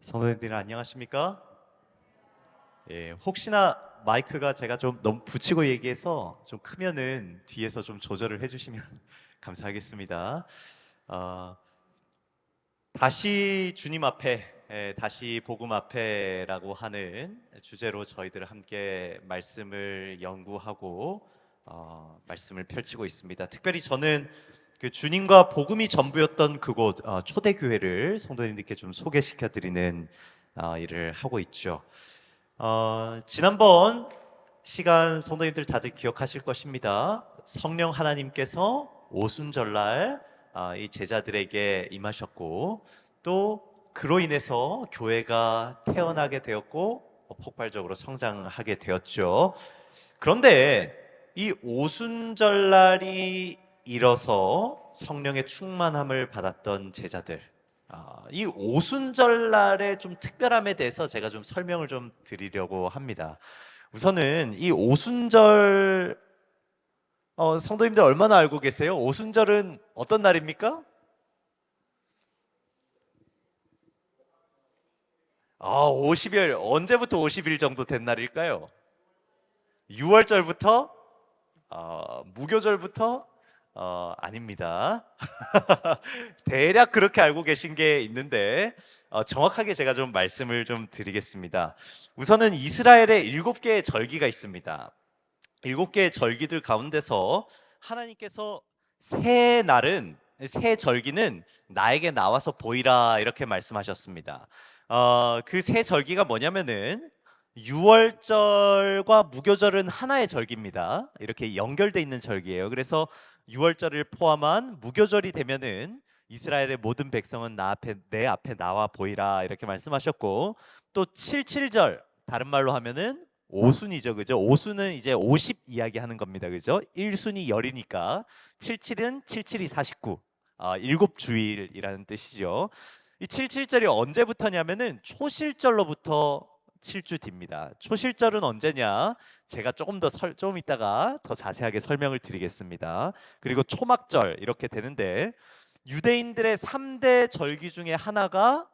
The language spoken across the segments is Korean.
성도님들 안녕하십니까? 예, 혹시나 마이크가 제가 좀 너무 붙이고 얘기해서 좀 크면은 뒤에서 좀 조절을 해주시면 감사하겠습니다. 어, 다시 주님 앞에, 다시 복음 앞에라고 하는 주제로 저희들 함께 말씀을 연구하고 말씀을 펼치고 있습니다. 특별히 저는 그 주님과 복음이 전부였던 그곳 초대교회를 성도님들께 좀 소개시켜 드리는 일을 하고 있죠. 지난번 시간 성도님들 다들 기억하실 것입니다. 성령 하나님께서 오순절날 이 제자들에게 임하셨고 또 그로 인해서 교회가 태어나게 되었고 폭발적으로 성장하게 되었죠. 그런데 이 오순절날이 일어서 성령의 충만함을 받았던 제자들, 이 오순절날의 좀 특별함에 대해서 제가 좀 설명을 좀 드리려고 합니다. 우선은 이 오순절, 성도님들 얼마나 알고 계세요? 오순절은 어떤 날입니까? 50일, 언제부터 50일 정도 된 날일까요? 6월절부터? 무교절부터? 아닙니다. 대략 그렇게 알고 계신 게 있는데 정확하게 제가 좀 말씀을 좀 드리겠습니다. 우선은 이스라엘에 7개의 절기가 있습니다. 7개의 절기들 가운데서 하나님께서 새 절기는 나에게 나와서 보이라 이렇게 말씀하셨습니다. 그 새 절기가 뭐냐면은 6월절과 무교절은 하나의 절기입니다. 이렇게 연결돼 있는 절기예요. 그래서 6월절을 포함한 무교절이 되면은 이스라엘의 모든 백성은 내 앞에 나와 보이라 이렇게 말씀하셨고, 또 77절, 다른 말로 하면은 오순이죠, 그죠? 오순은 이제 50 이야기하는 겁니다, 그죠? 1순이 열이니까 77은 77이 49, 일곱 주일이라는 뜻이죠. 이 77절이 언제부터냐면은 초실절로부터 7주 뒤입니다. 초실절은 언제냐? 제가 좀 이따가 더 자세하게 설명을 드리겠습니다. 그리고 초막절 이렇게 되는데, 유대인들의 3대 절기 중에 하나가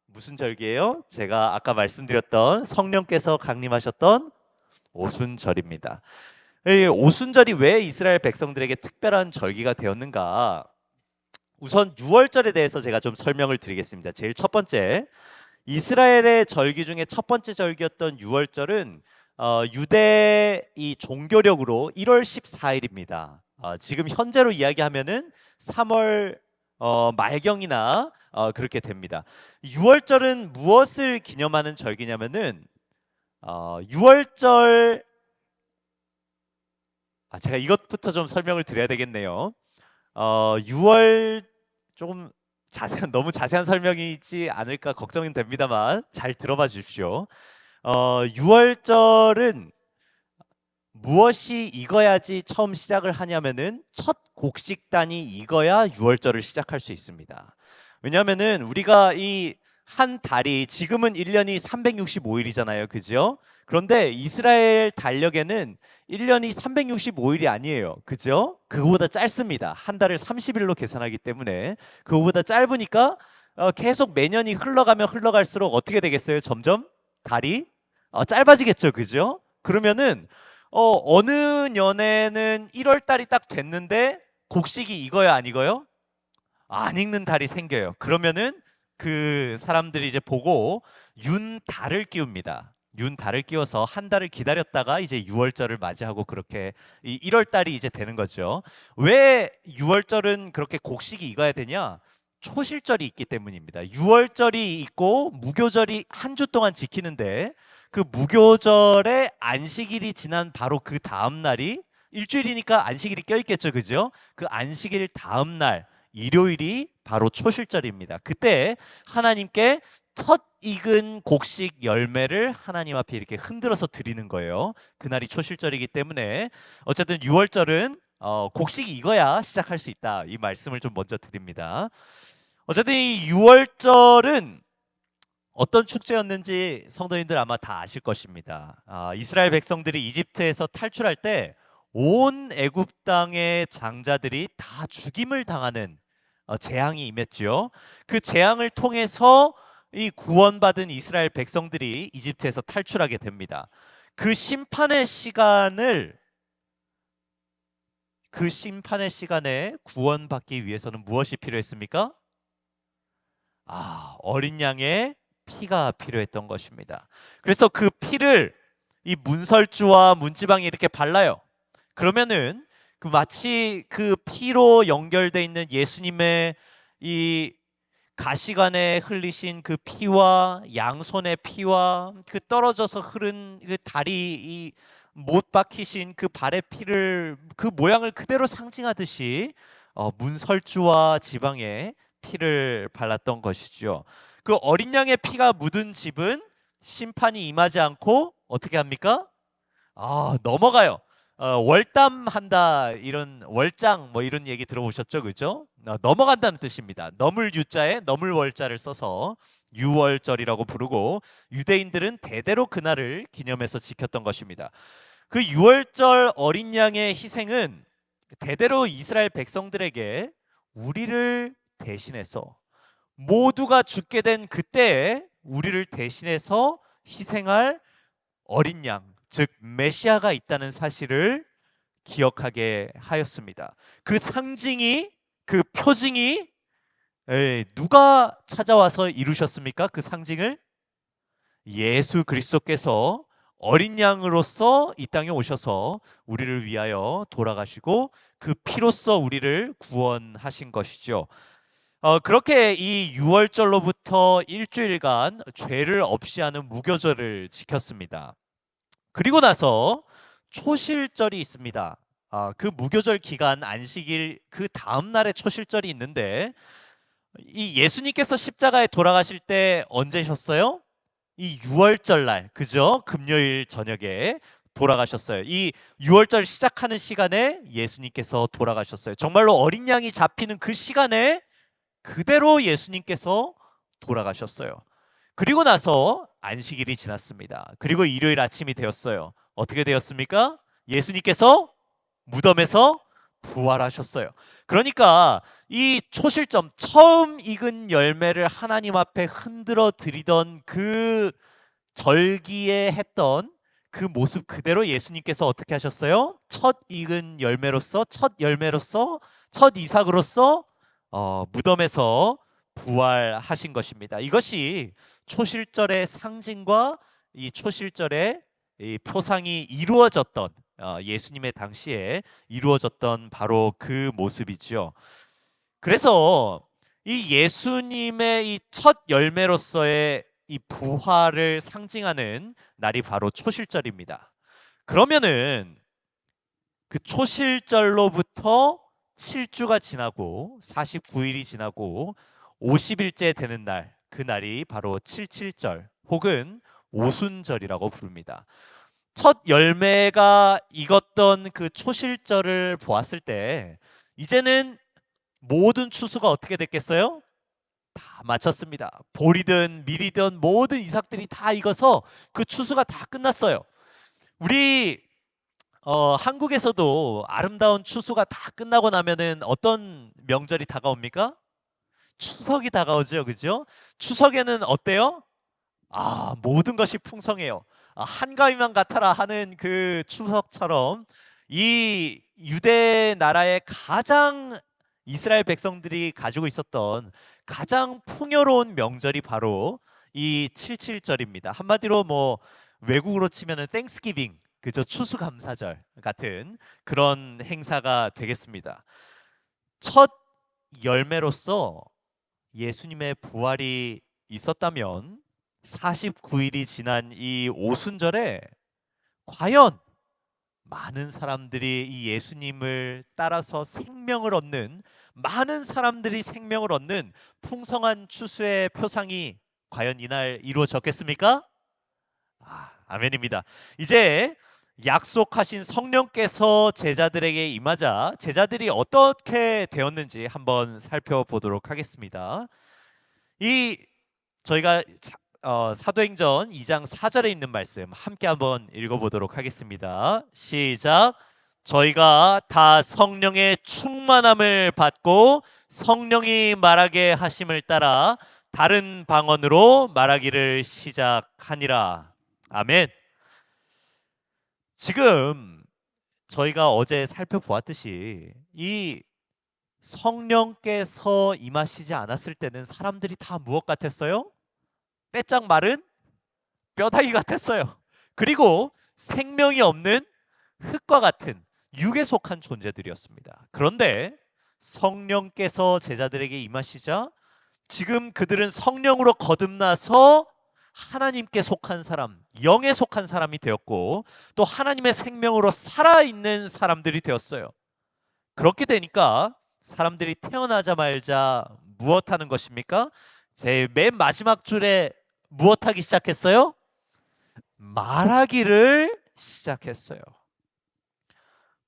무슨 절기예요? 제가 아까 말씀드렸던 성령께서 강림하셨던 오순절입니다. 이 오순절이 왜 이스라엘 백성들에게 특별한 절기가 되었는가? 우선 6월절에 대해서 제가 좀 설명을 드리겠습니다. 제일 첫 번째, 이스라엘의 절기 중에 첫 번째 절기였던 6월절은 유대 이 종교력으로 1월 14일입니다. 지금 현재로 이야기하면은 3월 말경이나 그렇게 됩니다. 6월절은 무엇을 기념하는 절기냐면은 6월절, 제가 이것부터 좀 설명을 드려야 되겠네요. 6월, 조금 너무 자세한 설명이지 않을까 걱정이 됩니다만 잘 들어봐 주십시오. 6월절은 무엇이 익어야지 처음 시작을 하냐면은 첫 곡식단이 익어야 6월절을 시작할 수 있습니다. 왜냐하면은 우리가 이 한 달이 지금은 1년이 365일이잖아요. 그죠? 그런데 이스라엘 달력에는 1년이 365일이 아니에요. 그죠? 그거보다 짧습니다. 한 달을 30일로 계산하기 때문에 그거보다 짧으니까 계속 매년이 흘러가면 흘러갈수록 어떻게 되겠어요? 점점 달이 짧아지겠죠. 그죠? 그러면은 어느 년에는 1월 달이 딱 됐는데 곡식이 익어요, 안 익어요? 안 익는 달이 생겨요. 그러면은 그 사람들이 이제 보고 윤달을 끼웁니다. 윤달을 끼워서 한 달을 기다렸다가 이제 6월절을 맞이하고 그렇게 이 1월 달이 이제 되는 거죠. 왜 6월절은 그렇게 곡식이 익어야 되냐? 초실절이 있기 때문입니다. 6월절이 있고 무교절이 한 주 동안 지키는데 그 무교절의 안식일이 지난 바로 그 다음 날이 일주일이니까 안식일이 껴있겠죠, 그죠? 그 안식일 다음 날 일요일이 바로 초실절입니다. 그때 하나님께 첫 익은 곡식 열매를 하나님 앞에 이렇게 흔들어서 드리는 거예요. 그날이 초실절이기 때문에 어쨌든 6월절은 곡식이 익어야 시작할 수 있다. 이 말씀을 좀 먼저 드립니다. 어쨌든 이 6월절은 어떤 축제였는지 성도님들 아마 다 아실 것입니다. 이스라엘 백성들이 이집트에서 탈출할 때 온 애굽 땅의 장자들이 다 죽임을 당하는 재앙이 임했죠. 그 재앙을 통해서 이 구원받은 이스라엘 백성들이 이집트에서 탈출하게 됩니다. 그 심판의 시간을 그 심판의 시간에 구원받기 위해서는 무엇이 필요했습니까? 어린 양의 피가 필요했던 것입니다. 그래서 그 피를 이 문설주와 문지방에 이렇게 발라요. 그러면은 그 마치 그 피로 연결돼 있는 예수님의 이 가시관에 흘리신 그 피와 양손의 피와 그 떨어져서 흐른 그 다리 이 못 박히신 그 발의 피를 그 모양을 그대로 상징하듯이 문설주와 지방에 피를 발랐던 것이죠. 그 어린 양의 피가 묻은 집은 심판이 임하지 않고 어떻게 합니까? 넘어가요. 월담한다 이런 월장 뭐 이런 얘기 들어보셨죠, 그죠? 넘어간다는 뜻입니다. 넘을 유자에 넘을 월자를 써서 유월절이라고 부르고 유대인들은 대대로 그날을 기념해서 지켰던 것입니다. 그 유월절 어린 양의 희생은 대대로 이스라엘 백성들에게 우리를 대신해서 모두가 죽게 된 그때에 우리를 대신해서 희생할 어린 양, 즉 메시아가 있다는 사실을 기억하게 하였습니다. 그 상징이 그 표징이 누가 찾아와서 이루셨습니까? 그 상징을 예수 그리스도께서 어린 양으로서 이 땅에 오셔서 우리를 위하여 돌아가시고 그 피로써 우리를 구원하신 것이죠. 그렇게 이 유월절로부터 일주일간 죄를 없이 하는 무교절을 지켰습니다. 그리고 나서 초실절이 있습니다. 그 무교절 기간 안식일 그 다음 날에 초실절이 있는데 이 예수님께서 십자가에 돌아가실 때 언제셨어요? 이 유월절 날, 그죠? 금요일 저녁에 돌아가셨어요. 이 유월절 시작하는 시간에 예수님께서 돌아가셨어요. 정말로 어린 양이 잡히는 그 시간에 그대로 예수님께서 돌아가셨어요. 그리고 나서 안식일이 지났습니다. 그리고 일요일 아침이 되었어요. 어떻게 되었습니까? 예수님께서 무덤에서 부활하셨어요. 그러니까 이 초실점 처음 익은 열매를 하나님 앞에 흔들어 드리던 그 절기에 했던 그 모습 그대로 예수님께서 어떻게 하셨어요? 첫 익은 열매로서 첫 열매로서 첫 이삭으로서 무덤에서 부활하신 것입니다. 이것이 초실절의 상징과 이 초실절의 이 표상이 이루어졌던 예수님의 당시에 이루어졌던 바로 그 모습이죠. 그래서 이 예수님의 이 첫 열매로서의 이 부활을 상징하는 날이 바로 초실절입니다. 그러면은 그 초실절로부터 7주가 지나고 49일이 지나고 50일째 되는 날, 그 날이 바로 칠칠절 혹은 오순절이라고 부릅니다. 첫 열매가 익었던 그 초실절을 보았을 때 이제는 모든 추수가 어떻게 됐겠어요? 다 마쳤습니다. 보리든 밀이든 모든 이삭들이 다 익어서 그 추수가 다 끝났어요. 우리 한국에서도 아름다운 추수가 다 끝나고 나면은 어떤 명절이 다가옵니까? 추석이 다가오죠, 그죠? 추석에는 어때요? 모든 것이 풍성해요. 한가위만 같아라 하는 그 추석처럼 이 유대 나라의 가장 이스라엘 백성들이 가지고 있었던 가장 풍요로운 명절이 바로 이 칠칠절입니다. 한마디로 뭐 외국으로 치면은 땡스기빙, 그죠? 추수감사절 같은 그런 행사가 되겠습니다. 첫 열매로서 예수님의 부활이 있었다면 49일이 지난 이 오순절에 과연 많은 사람들이 이 예수님을 따라서 생명을 얻는 많은 사람들이 생명을 얻는 풍성한 추수의 표상이 과연 이날 이루어졌겠습니까? 아멘입니다. 이제 약속하신 성령께서 제자들에게 임하자 제자들이 어떻게 되었는지 한번 살펴보도록 하겠습니다. 이 저희가 사도행전 2장 4절에 있는 말씀 함께 한번 읽어보도록 하겠습니다. 시작. 저희가 다 성령의 충만함을 받고 성령이 말하게 하심을 따라 다른 방언으로 말하기를 시작하니라. 아멘. 지금 저희가 어제 살펴보았듯이 이 성령께서 임하시지 않았을 때는 사람들이 다 무엇 같았어요? 빼짝 마른 뼈다귀 같았어요. 그리고 생명이 없는 흙과 같은 육에 속한 존재들이었습니다. 그런데 성령께서 제자들에게 임하시자 지금 그들은 성령으로 거듭나서 하나님께 속한 사람, 영에 속한 사람이 되었고 또 하나님의 생명으로 살아있는 사람들이 되었어요. 그렇게 되니까 사람들이 태어나자마자 무엇 하는 것입니까? 제 맨 마지막 줄에 무엇 하기 시작했어요? 말하기를 시작했어요.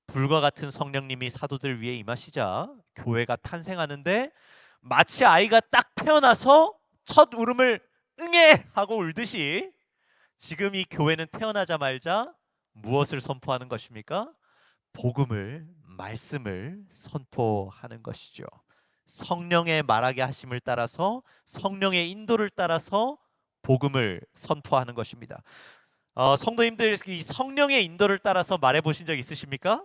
불과 같은 성령님이 사도들 위에 임하시자 교회가 탄생하는데 마치 아이가 딱 태어나서 첫 울음을 응애 하고 울듯이 지금 이 교회는 태어나자마자 무엇을 선포하는 것입니까? 복음을, 말씀을 선포하는 것이죠. 성령의 말하게 하심을 따라서 성령의 인도를 따라서 복음을 선포하는 것입니다. 성도님들 이 성령의 인도를 따라서 말해 보신 적 있으십니까?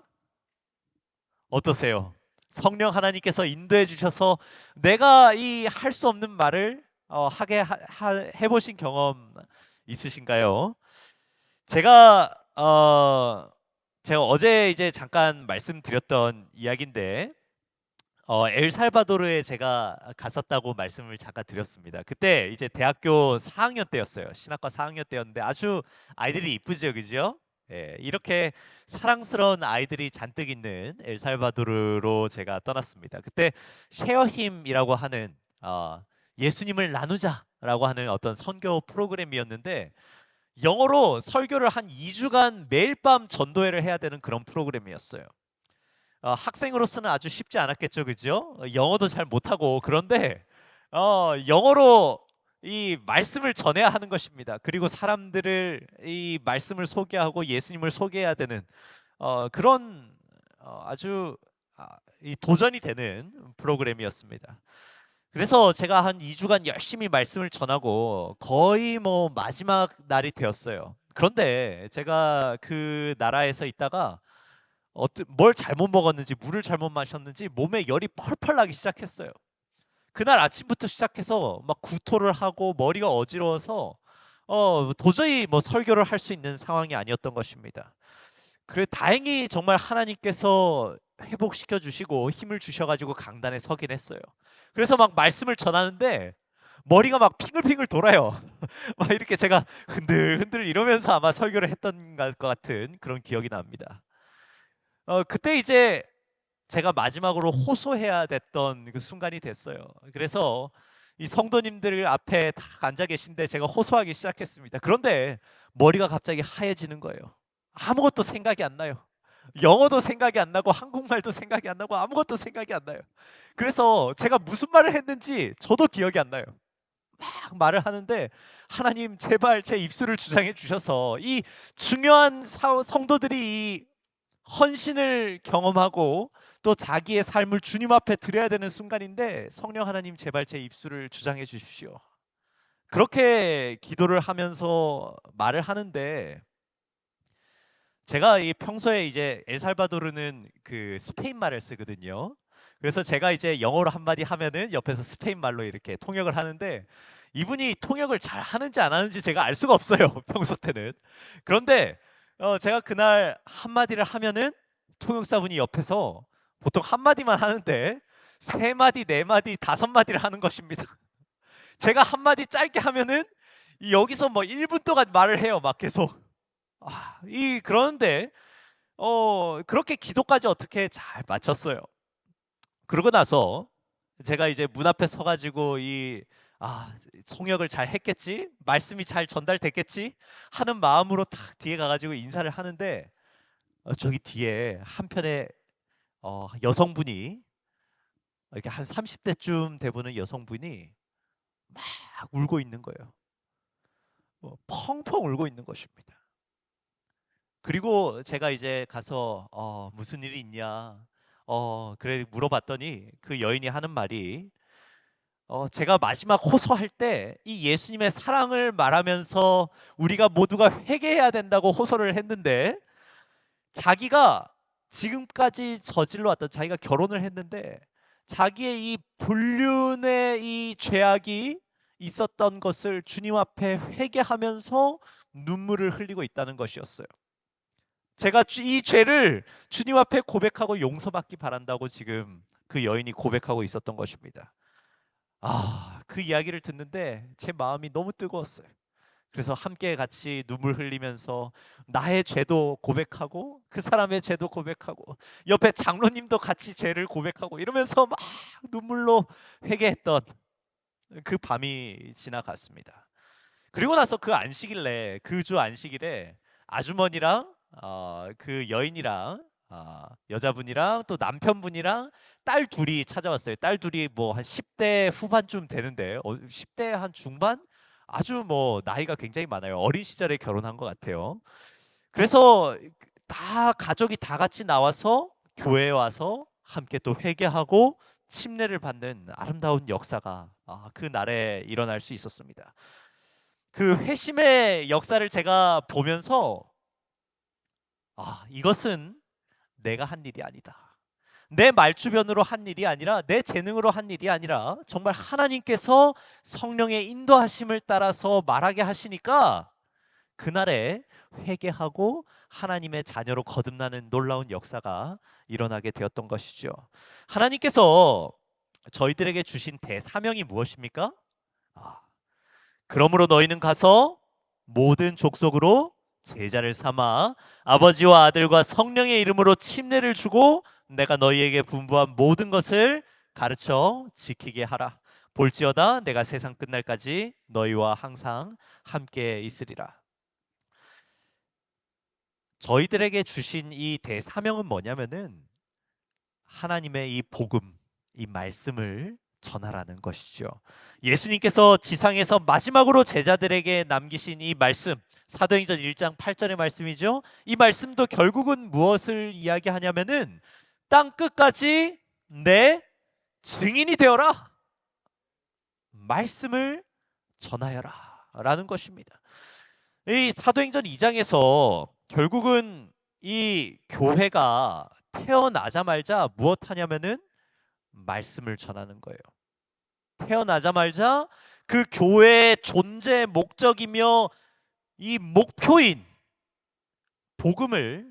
어떠세요? 성령 하나님께서 인도해 주셔서 내가 이 할 수 없는 말을 해보신 경험 있으신가요? 제가 제가 어제 이제 잠깐 말씀드렸던 이야기인데 엘살바도르에 제가 갔었다고 말씀을 잠깐 드렸습니다. 그때 이제 대학교 4학년 때였어요. 신학과 4학년 때였는데 아주 아이들이 이쁘죠, 그죠? 예, 이렇게 사랑스러운 아이들이 잔뜩 있는 엘살바도르로 제가 떠났습니다. 그때 쉐어힘이라고 하는 예수님을 나누자라고 하는 어떤 선교 프로그램이었는데 영어로 설교를 한 2주간 매일 밤 전도회를 해야 되는 그런 프로그램이었어요. 학생으로서는 아주 쉽지 않았겠죠, 그죠? 영어도 잘 못하고 그런데 영어로 이 말씀을 전해야 하는 것입니다. 그리고 사람들을 이 말씀을 소개하고 예수님을 소개해야 되는 그런 아주 이 도전이 되는 프로그램이었습니다. 그래서 제가 한 2주간 열심히 말씀을 전하고 거의 뭐 마지막 날이 되었어요. 그런데 제가 그 나라에서 있다가 뭘 잘못 먹었는지 물을 잘못 마셨는지 몸에 열이 펄펄 나기 시작했어요. 그날 아침부터 시작해서 막 구토를 하고 머리가 어지러워서 도저히 뭐 설교를 할 수 있는 상황이 아니었던 것입니다. 그래 다행히 정말 하나님께서 회복시켜 주시고 힘을 주셔 가지고 강단에 서긴 했어요. 그래서 막 말씀을 전하는데 머리가 막 핑글핑글 돌아요. 막 이렇게 제가 흔들흔들 이러면서 아마 설교를 했던 것 같은 그런 기억이 납니다. 그때 이제 제가 마지막으로 호소해야 됐던 그 순간이 됐어요. 그래서 이 성도님들 앞에 다 앉아 계신데 제가 호소하기 시작했습니다. 그런데 머리가 갑자기 하얘지는 거예요. 아무것도 생각이 안 나요. 영어도 생각이 안 나고 한국말도 생각이 안 나고 아무것도 생각이 안 나요. 그래서 제가 무슨 말을 했는지 저도 기억이 안 나요. 막 말을 하는데 하나님 제발 제 입술을 주장해 주셔서 이 중요한 성도들이 이 헌신을 경험하고 또 자기의 삶을 주님 앞에 드려야 되는 순간인데 성령 하나님 제발 제 입술을 주장해 주십시오. 그렇게 기도를 하면서 말을 하는데 제가 이 평소에 이제 엘살바도르는 그 스페인 말을 쓰거든요. 그래서 제가 이제 영어로 한마디 하면은 옆에서 스페인 말로 이렇게 통역을 하는데 이분이 통역을 잘 하는지 안 하는지 제가 알 수가 없어요. 평소 때는. 그런데 제가 그날 한마디를 하면은 통역사분이 옆에서 보통 한마디만 하는데 세 마디, 네 마디, 다섯 마디를 하는 것입니다. 제가 한마디 짧게 하면은 여기서 뭐 1분 동안 말을 해요. 막 계속. 그런데 그렇게 기도까지 어떻게 잘 마쳤어요. 그러고 나서 제가 이제 문 앞에 서 가지고 통역을 잘 했겠지? 말씀이 잘 전달됐겠지? 하는 마음으로 딱 뒤에 가 가지고 인사를 하는데 저기 뒤에 한편에 여성분이 이렇게 한 30대쯤 돼 보는 여성분이 막 울고 있는 거예요. 펑펑 울고 있는 것입니다. 그리고 제가 이제 가서 무슨 일이 있냐? 그래 물어봤더니 그 여인이 하는 말이 제가 마지막 호소할 때 이 예수님의 사랑을 말하면서 우리가 모두가 회개해야 된다고 호소를 했는데, 자기가 지금까지 저질러 왔던, 자기가 결혼을 했는데 자기의 이 불륜의 이 죄악이 있었던 것을 주님 앞에 회개하면서 눈물을 흘리고 있다는 것이었어요. 제가 이 죄를 주님 앞에 고백하고 용서받기 바란다고 지금 그 여인이 고백하고 있었던 것입니다. 그 이야기를 듣는데 제 마음이 너무 뜨거웠어요. 그래서 함께 같이 눈물 흘리면서 나의 죄도 고백하고 그 사람의 죄도 고백하고 옆에 장로님도 같이 죄를 고백하고 이러면서 막 눈물로 회개했던 그 밤이 지나갔습니다. 그리고 나서 그 안식일에, 그 주 안식일에 아주머니랑 그 여인이랑 여자분이랑 또 남편분이랑 딸 둘이 찾아왔어요. 딸 둘이 뭐 한 10대 후반쯤 되는데 10대 한 중반? 아주 뭐 나이가 굉장히 많아요. 어린 시절에 결혼한 것 같아요. 그래서 다 가족이 다 같이 나와서 교회에 와서 함께 또 회개하고 침례를 받는 아름다운 역사가 그 날에 일어날 수 있었습니다. 그 회심의 역사를 제가 보면서 이것은 내가 한 일이 아니다. 내 말주변으로 한 일이 아니라 내 재능으로 한 일이 아니라 정말 하나님께서 성령의 인도하심을 따라서 말하게 하시니까 그날에 회개하고 하나님의 자녀로 거듭나는 놀라운 역사가 일어나게 되었던 것이죠. 하나님께서 저희들에게 주신 대사명이 무엇입니까? 아, 그러므로 너희는 가서 모든 족속으로 제자를 삼아 아버지와 아들과 성령의 이름으로 침례를 주고 내가 너희에게 분부한 모든 것을 가르쳐 지키게 하라. 볼지어다 내가 세상 끝날까지 너희와 항상 함께 있으리라. 저희들에게 주신 이 대사명은 뭐냐면은 하나님의 이 복음, 이 말씀을 전하라는 것이죠. 예수님께서 지상에서 마지막으로 제자들에게 남기신 이 말씀, 사도행전 1장 8절의 말씀이죠. 이 말씀도 결국은 무엇을 이야기하냐면은 땅 끝까지 내 증인이 되어라. 말씀을 전하여라 라는 것입니다. 이 사도행전 2장에서 결국은 이 교회가 태어나자마자 무엇 하냐면은 말씀을 전하는 거예요. 태어나자마자 그 교회의 존재 목적이며 이 목표인 복음을,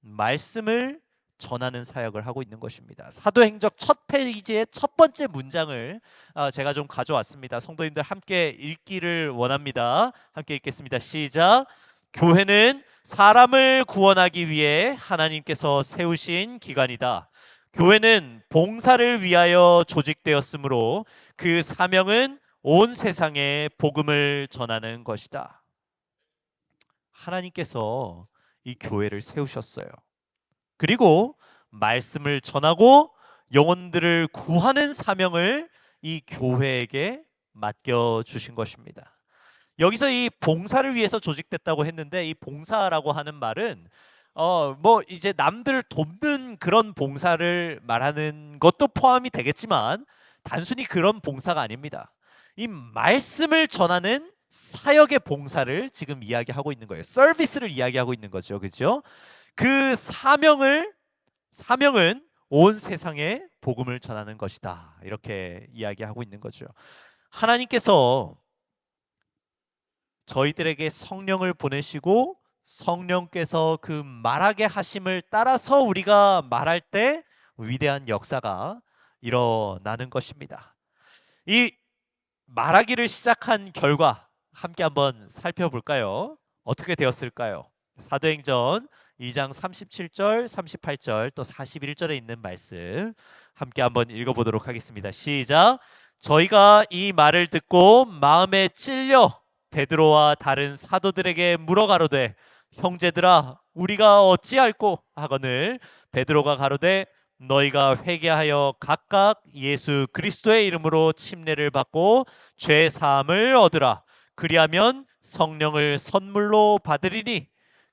말씀을 전하는 사역을 하고 있는 것입니다. 사도행적 첫 페이지의 첫 번째 문장을 제가 좀 가져왔습니다. 성도님들 함께 읽기를 원합니다. 함께 읽겠습니다. 시작. 교회는 사람을 구원하기 위해 하나님께서 세우신 기관이다. 교회는 봉사를 위하여 조직되었으므로 그 사명은 온 세상에 복음을 전하는 것이다. 하나님께서 이 교회를 세우셨어요. 그리고 말씀을 전하고 영혼들을 구하는 사명을 이 교회에게 맡겨 주신 것입니다. 여기서 이 봉사를 위해서 조직됐다고 했는데 이 봉사라고 하는 말은 뭐 이제 남들을 돕는 그런 봉사를 말하는 것도 포함이 되겠지만 단순히 그런 봉사가 아닙니다. 이 말씀을 전하는 사역의 봉사를 지금 이야기하고 있는 거예요. 서비스를 이야기하고 있는 거죠. 그죠? 그 사명은 온 세상에 복음을 전하는 것이다. 이렇게 이야기하고 있는 거죠. 하나님께서 저희들에게 성령을 보내시고 성령께서 그 말하게 하심을 따라서 우리가 말할 때 위대한 역사가 일어나는 것입니다. 이 말하기를 시작한 결과 함께 한번 살펴볼까요? 어떻게 되었을까요? 사도행전 2장 37절, 38절 또 41절에 있는 말씀 함께 한번 읽어보도록 하겠습니다. 시작. 저희가 이 말을 듣고 마음에 찔려 베드로와 다른 사도들에게 물어 가로되 형제들아 우리가 어찌할꼬 하거늘 베드로가 가로되 너희가 회개하여 각각 예수 그리스도의 이름으로 침례를 받고 죄 사함을 얻으라. 그리하면 성령을 선물로 받으리니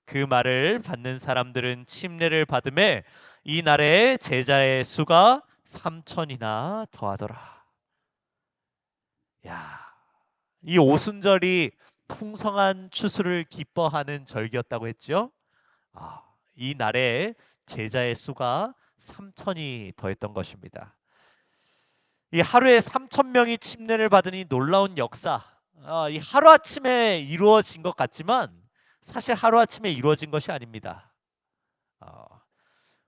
그 말을 받는 사람들은 침례를 받음에 이 날에 제자의 수가 3천이나 더하더라. 야, 이 오순절이 풍성한 추수를 기뻐하는 절기였다고 했죠. 이 날에 제자의 수가 3천이 더했던 것입니다. 이 하루에 3천 명이 침례를 받으니 놀라운 역사. 이 하루아침에 이루어진 것 같지만 사실 하루아침에 이루어진 것이 아닙니다. 어,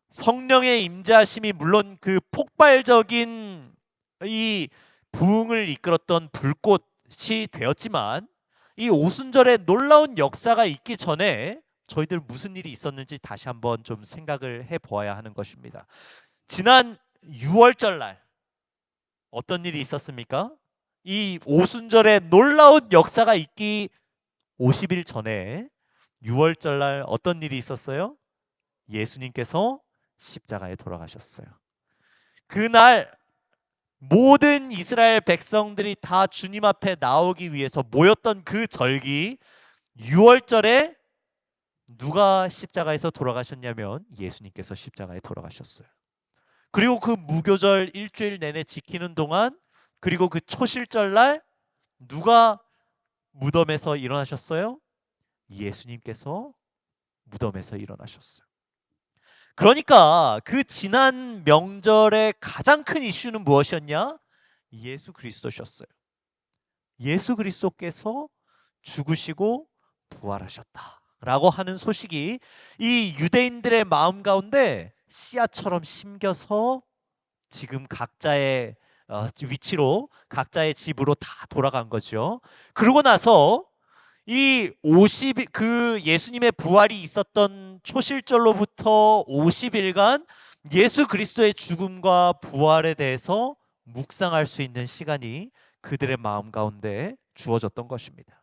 성령의 임재하심이 물론 그 폭발적인 이 부흥을 이끌었던 불꽃이 되었지만 이 오순절에 놀라운 역사가 있기 전에 저희들 무슨 일이 있었는지 다시 한번 좀 생각을 해 보아야 하는 것입니다. 지난 6월절 날 어떤 일이 있었습니까? 이 오순절에 놀라운 역사가 있기 50일 전에 6월절 날 어떤 일이 있었어요? 예수님께서 십자가에 돌아가셨어요. 그날 모든 이스라엘 백성들이 다 주님 앞에 나오기 위해서 모였던 그 절기 6월절에 누가 십자가에서 돌아가셨냐면 예수님께서 십자가에 돌아가셨어요. 그리고 그 무교절 일주일 내내 지키는 동안 그리고 그 초실절 날 누가 무덤에서 일어나셨어요? 예수님께서 무덤에서 일어나셨어요. 그러니까 그 지난 명절의 가장 큰 이슈는 무엇이었냐? 예수 그리스도셨어요. 예수 그리스도께서 죽으시고 부활하셨다라고 하는 소식이 이 유대인들의 마음 가운데 씨앗처럼 심겨서 지금 각자의 위치로 각자의 집으로 다 돌아간 거죠. 그러고 나서 이 50일 그 예수님의 부활이 있었던 초실절로부터 50일간 예수 그리스도의 죽음과 부활에 대해서 묵상할 수 있는 시간이 그들의 마음 가운데 주어졌던 것입니다.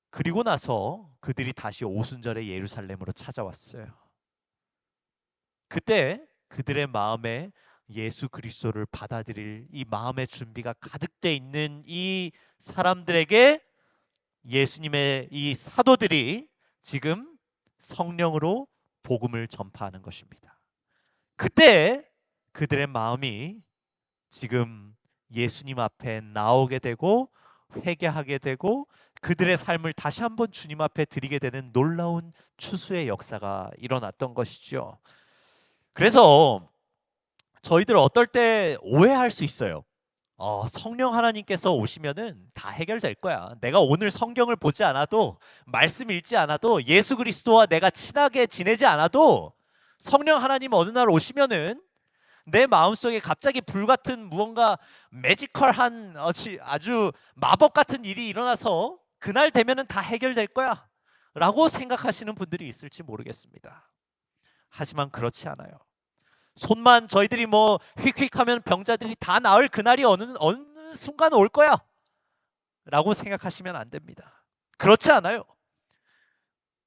그리고 나서 그들이 다시 오순절에 예루살렘으로 찾아왔어요. 그때 그들의 마음에 예수 그리스도를 받아들일 이 마음의 준비가 가득돼 있는 이 사람들에게 예수님의 이 사도들이 지금 성령으로 복음을 전파하는 것입니다. 그때 그들의 마음이 지금 예수님 앞에 나오게 되고 회개하게 되고 그들의 삶을 다시 한번 주님 앞에 드리게 되는 놀라운 추수의 역사가 일어났던 것이죠. 그래서 저희들 어떨 때 오해할 수 있어요. 성령 하나님께서 오시면은 다 해결될 거야. 내가 오늘 성경을 보지 않아도 말씀 읽지 않아도 예수 그리스도와 내가 친하게 지내지 않아도 성령 하나님 어느 날 오시면은 내 마음속에 갑자기 불같은 무언가 매지컬한 아주 마법 같은 일이 일어나서 그날 되면은 다 해결될 거야 라고 생각하시는 분들이 있을지 모르겠습니다. 하지만 그렇지 않아요. 손만 저희들이 뭐 휙휙하면 병자들이 다 나을 그날이 어느 순간 올 거야 라고 생각하시면 안 됩니다. 그렇지 않아요.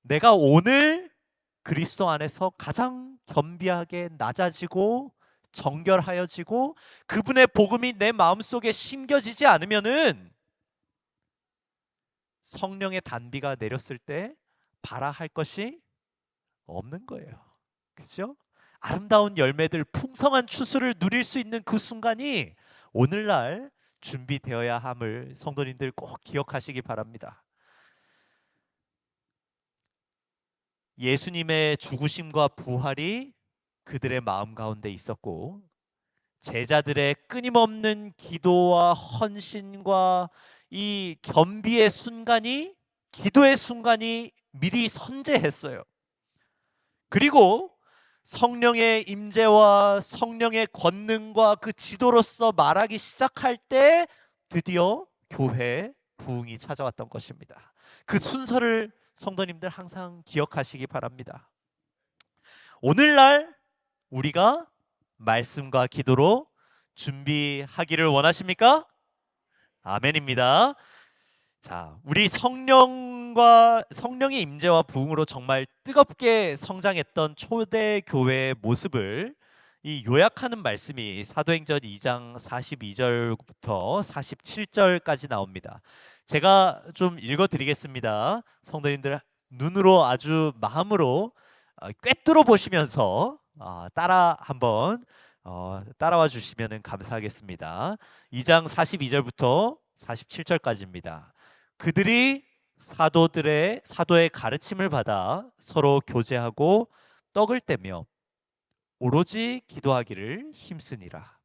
내가 오늘 그리스도 안에서 가장 겸비하게 낮아지고 정결하여지고 그분의 복음이 내 마음속에 심겨지지 않으면은 성령의 단비가 내렸을 때 바라 할 것이 없는 거예요. 그렇죠? 아름다운 열매들, 풍성한 추수를 누릴 수 있는 그 순간이 오늘날 준비되어야 함을 성도님들 꼭 기억하시기 바랍니다. 예수님의 죽으심과 부활이 그들의 마음 가운데 있었고 제자들의 끊임없는 기도와 헌신과 이 겸비의 순간이 기도의 순간이 미리 선제했어요. 그리고 성령의 임재와 성령의 권능과 그 지도로서 말하기 시작할 때 드디어 교회에 부흥이 찾아왔던 것입니다. 그 순서를 성도님들 항상 기억하시기 바랍니다. 오늘날 우리가 말씀과 기도로 준비하기를 원하십니까? 아멘입니다. 자, 우리 성령의 임재와 부흥으로 정말 뜨겁게 성장했던 초대 교회의 모습을 이 요약하는 말씀이 사도행전 2장 42절부터 47절까지 나옵니다. 제가 좀 읽어드리겠습니다. 성도님들 눈으로 아주 마음으로 꿰뚫어 보시면서 따라 한번 따라와 주시면 감사하겠습니다. 2장 42절부터 47절까지입니다. 그들이 사도의 가르침을 받아 서로 교제하고 떡을 떼며 오로지 기도하기를 힘쓰니라.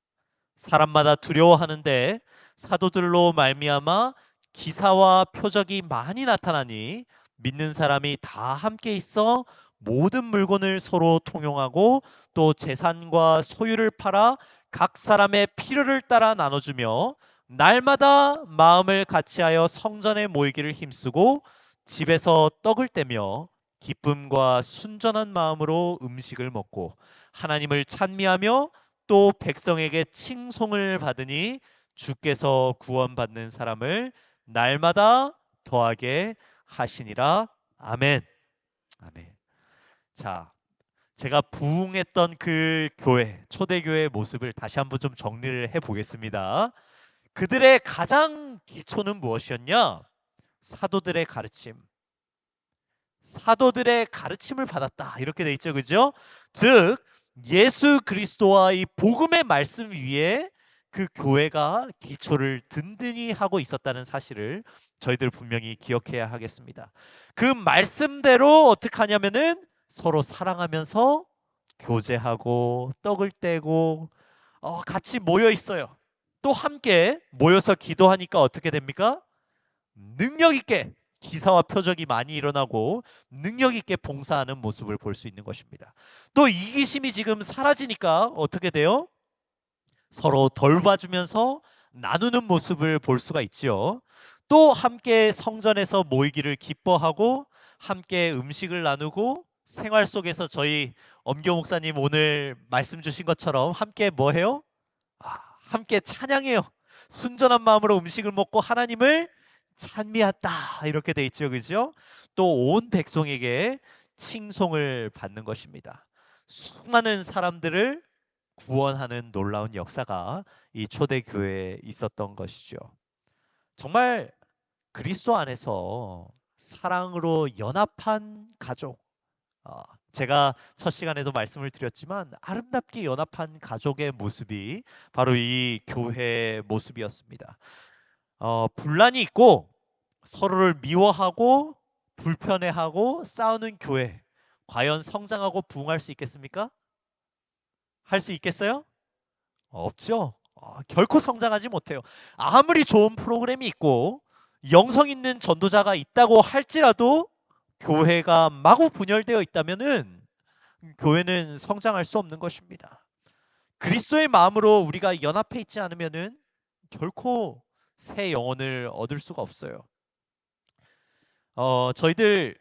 사람마다 두려워하는데 사도들로 말미암아 기사와 표적이 많이 나타나니 믿는 사람이 다 함께 있어 모든 물건을 서로 통용하고 또 재산과 소유를 팔아 각 사람의 필요를 따라 나눠주며 날마다 마음을 같이하여 성전에 모이기를 힘쓰고 집에서 떡을 떼며 기쁨과 순전한 마음으로 음식을 먹고 하나님을 찬미하며 또 백성에게 칭송을 받으니 주께서 구원받는 사람을 날마다 더하게 하시니라. 아멘. 아멘. 자, 제가 부흥했던 그 교회, 초대교회의 모습을 다시 한번 좀 정리를 해 보겠습니다. 그들의 가장 기초는 무엇이었냐? 사도들의 가르침. 사도들의 가르침을 받았다. 이렇게 돼 있죠. 그죠? 즉 예수 그리스도와 이 복음의 말씀 위에 그 교회가 기초를 든든히 하고 있었다는 사실을 저희들 분명히 기억해야 하겠습니다. 그 말씀대로 어떻게 하냐면은 서로 사랑하면서 교제하고 떡을 떼고 같이 모여 있어요. 또 함께 모여서 기도하니까 어떻게 됩니까? 능력 있게 기사와 표적이 많이 일어나고 능력 있게 봉사하는 모습을 볼 수 있는 것입니다. 또 이기심이 지금 사라지니까 어떻게 돼요? 서로 돌봐주면서 나누는 모습을 볼 수가 있죠. 또 함께 성전에서 모이기를 기뻐하고 함께 음식을 나누고 생활 속에서 저희 엄교 목사님 오늘 말씀 주신 것처럼 함께 뭐 해요? 함께 찬양해요. 순전한 마음으로 음식을 먹고 하나님을 찬미했다. 이렇게 돼 있죠. 그죠? 또 온 백성에게 칭송을 받는 것입니다. 수많은 사람들을 구원하는 놀라운 역사가 이 초대교회에 있었던 것이죠. 정말 그리스도 안에서 사랑으로 연합한 가족, 제가 첫 시간에도 말씀을 드렸지만 아름답게 연합한 가족의 모습이 바로 이 교회의 모습이었습니다. 분란이 있고 서로를 미워하고 불편해하고 싸우는 교회, 과연 성장하고 부흥할 수 있겠습니까? 할 수 있겠어요? 없죠. 결코 성장하지 못해요. 아무리 좋은 프로그램이 있고 영성 있는 전도자가 있다고 할지라도 교회가 마구 분열되어 있다면은 교회는 성장할 수 없는 것입니다. 그리스도의 마음으로 우리가 연합해 있지 않으면은 결코 새 영혼을 얻을 수가 없어요. 저희들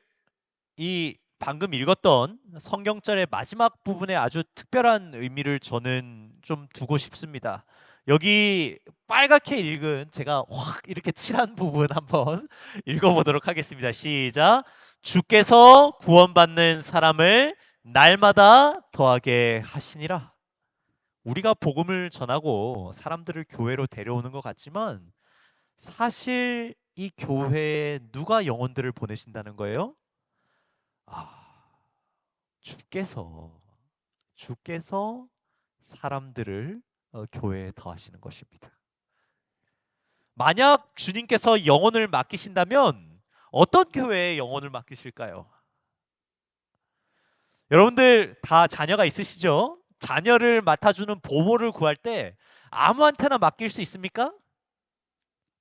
이 방금 읽었던 성경절의 마지막 부분에 아주 특별한 의미를 저는 좀 두고 싶습니다. 여기 빨갛게 읽은 제가 확 이렇게 칠한 부분 한번 읽어보도록 하겠습니다. 시작. 주께서 구원받는 사람을 날마다 더하게 하시니라. 우리가 복음을 전하고 사람들을 교회로 데려오는 것 같지만 사실 이 교회에 누가 영혼들을 보내신다는 거예요? 아, 주께서 사람들을 교회에 더하시는 것입니다. 만약 주님께서 영혼을 맡기신다면 어떤 교회에 영혼을 맡기실까요? 여러분들 다 자녀가 있으시죠? 자녀를 맡아주는 보모를 구할 때 아무한테나 맡길 수 있습니까?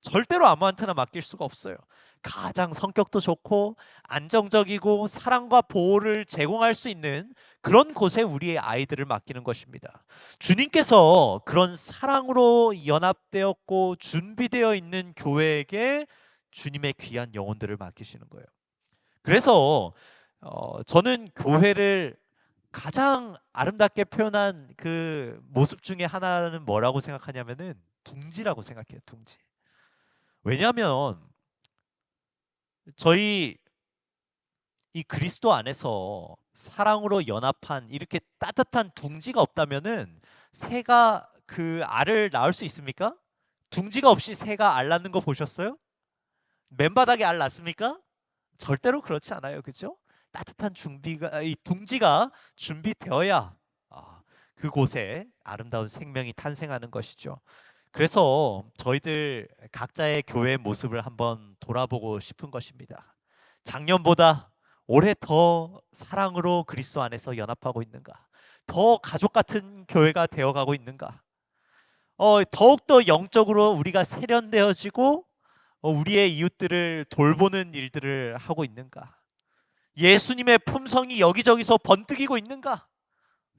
절대로 아무한테나 맡길 수가 없어요. 가장 성격도 좋고 안정적이고 사랑과 보호를 제공할 수 있는 그런 곳에 우리의 아이들을 맡기는 것입니다. 주님께서 그런 사랑으로 연합되었고 준비되어 있는 교회에게 주님의 귀한 영혼들을 맡기시는 거예요. 그래서 저는 교회를 가장 아름답게 표현한 그 모습 중에 하나는 뭐라고 생각하냐면은 둥지라고 생각해요. 둥지. 왜냐하면 저희 이 그리스도 안에서 사랑으로 연합한 이렇게 따뜻한 둥지가 없다면은 새가 그 알을 낳을 수 있습니까? 둥지가 없이 새가 알 낳는 거 보셨어요? 맨바닥에 알 낳습니까? 절대로 그렇지 않아요. 그죠? 따뜻한 준비가 이 둥지가 준비되어야 그곳에 아름다운 생명이 탄생하는 것이죠. 그래서 저희들 각자의 교회의 모습을 한번 돌아보고 싶은 것입니다. 작년보다 올해 더 사랑으로 그리스도 안에서 연합하고 있는가? 더 가족 같은 교회가 되어가고 있는가? 더욱더 영적으로 우리가 세련되어지고 우리의 이웃들을 돌보는 일들을 하고 있는가? 예수님의 품성이 여기저기서 번뜩이고 있는가?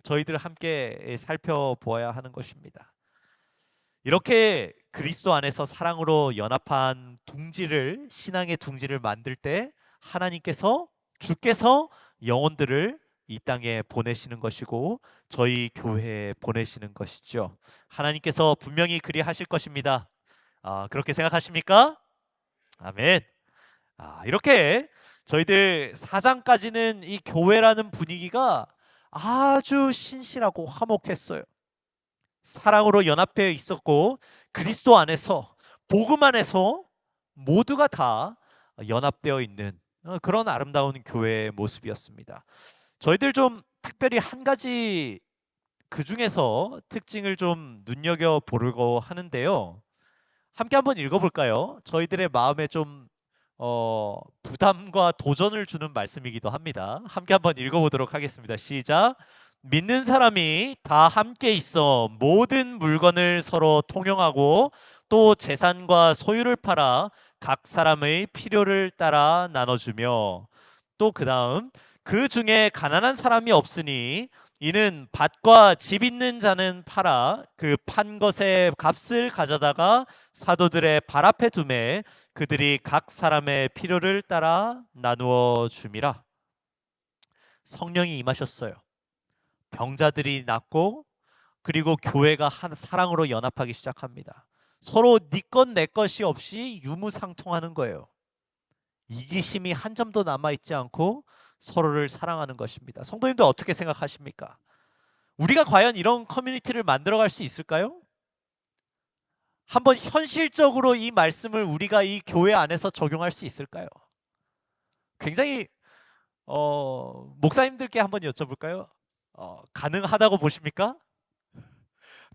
저희들 함께 살펴보아야 하는 것입니다. 이렇게 그리스도 안에서 사랑으로 연합한 둥지를, 신앙의 둥지를 만들 때 하나님께서, 주께서 영혼들을 이 땅에 보내시는 것이고 저희 교회에 보내시는 것이죠. 하나님께서 분명히 그리하실 것입니다. 그렇게 생각하십니까? 아멘. 이렇게 저희들 4장까지는 이 교회라는 분위기가 아주 신실하고 화목했어요. 사랑으로 연합되어 있었고 그리스도 안에서, 복음 안에서 모두가 다 연합되어 있는 그런 아름다운 교회의 모습이었습니다. 저희들 좀 특별히 한 가지 그 중에서 특징을 좀 눈여겨 보려고 하는데요. 함께 한번 읽어볼까요? 저희들의 마음에 좀 부담과 도전을 주는 말씀이기도 합니다. 함께 한번 읽어보도록 하겠습니다. 시작. 믿는 사람이 다 함께 있어 모든 물건을 서로 통용하고 또 재산과 소유를 팔아 각 사람의 필요를 따라 나눠주며 또 그 다음 그 중에 가난한 사람이 없으니 이는 밭과 집 있는 자는 팔아 그 판 것의 값을 가져다가 사도들의 발 앞에 두매 그들이 각 사람의 필요를 따라 나누어 줌이라. 성령이 임하셨어요. 병자들이 낫고 그리고 교회가 한 사랑으로 연합하기 시작합니다. 서로 네 것 내 것이 없이 유무상통하는 거예요. 이기심이 한 점도 남아있지 않고 서로를 사랑하는 것입니다. 성도님들 어떻게 생각하십니까? 우리가 과연 이런 커뮤니티를 만들어갈 수 있을까요? 한번 현실적으로 이 말씀을 우리가 이 교회 안에서 적용할 수 있을까요? 굉장히 목사님들께 한번 여쭤볼까요? 가능하다고 보십니까?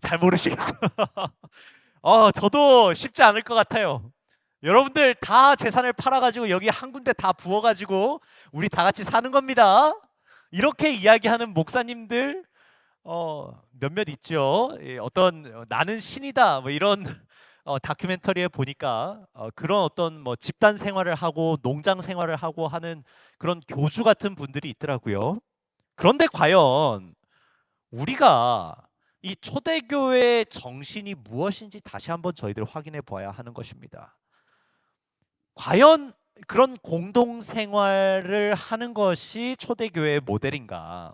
잘 모르시겠어요. 저도 쉽지 않을 것 같아요. 여러분들 다 재산을 팔아가지고 여기 한 군데 다 부어가지고 우리 다 같이 사는 겁니다. 이렇게 이야기하는 목사님들 몇몇 있죠. 어떤 나는 신이다 뭐 이런 다큐멘터리에 보니까 그런 어떤 뭐 집단 생활을 하고 농장 생활을 하고 하는 그런 교주 같은 분들이 있더라고요. 그런데 과연 우리가 이 초대교회의 정신이 무엇인지 다시 한번 저희들 확인해 봐야 하는 것입니다. 과연 그런 공동생활을 하는 것이 초대교회의 모델인가?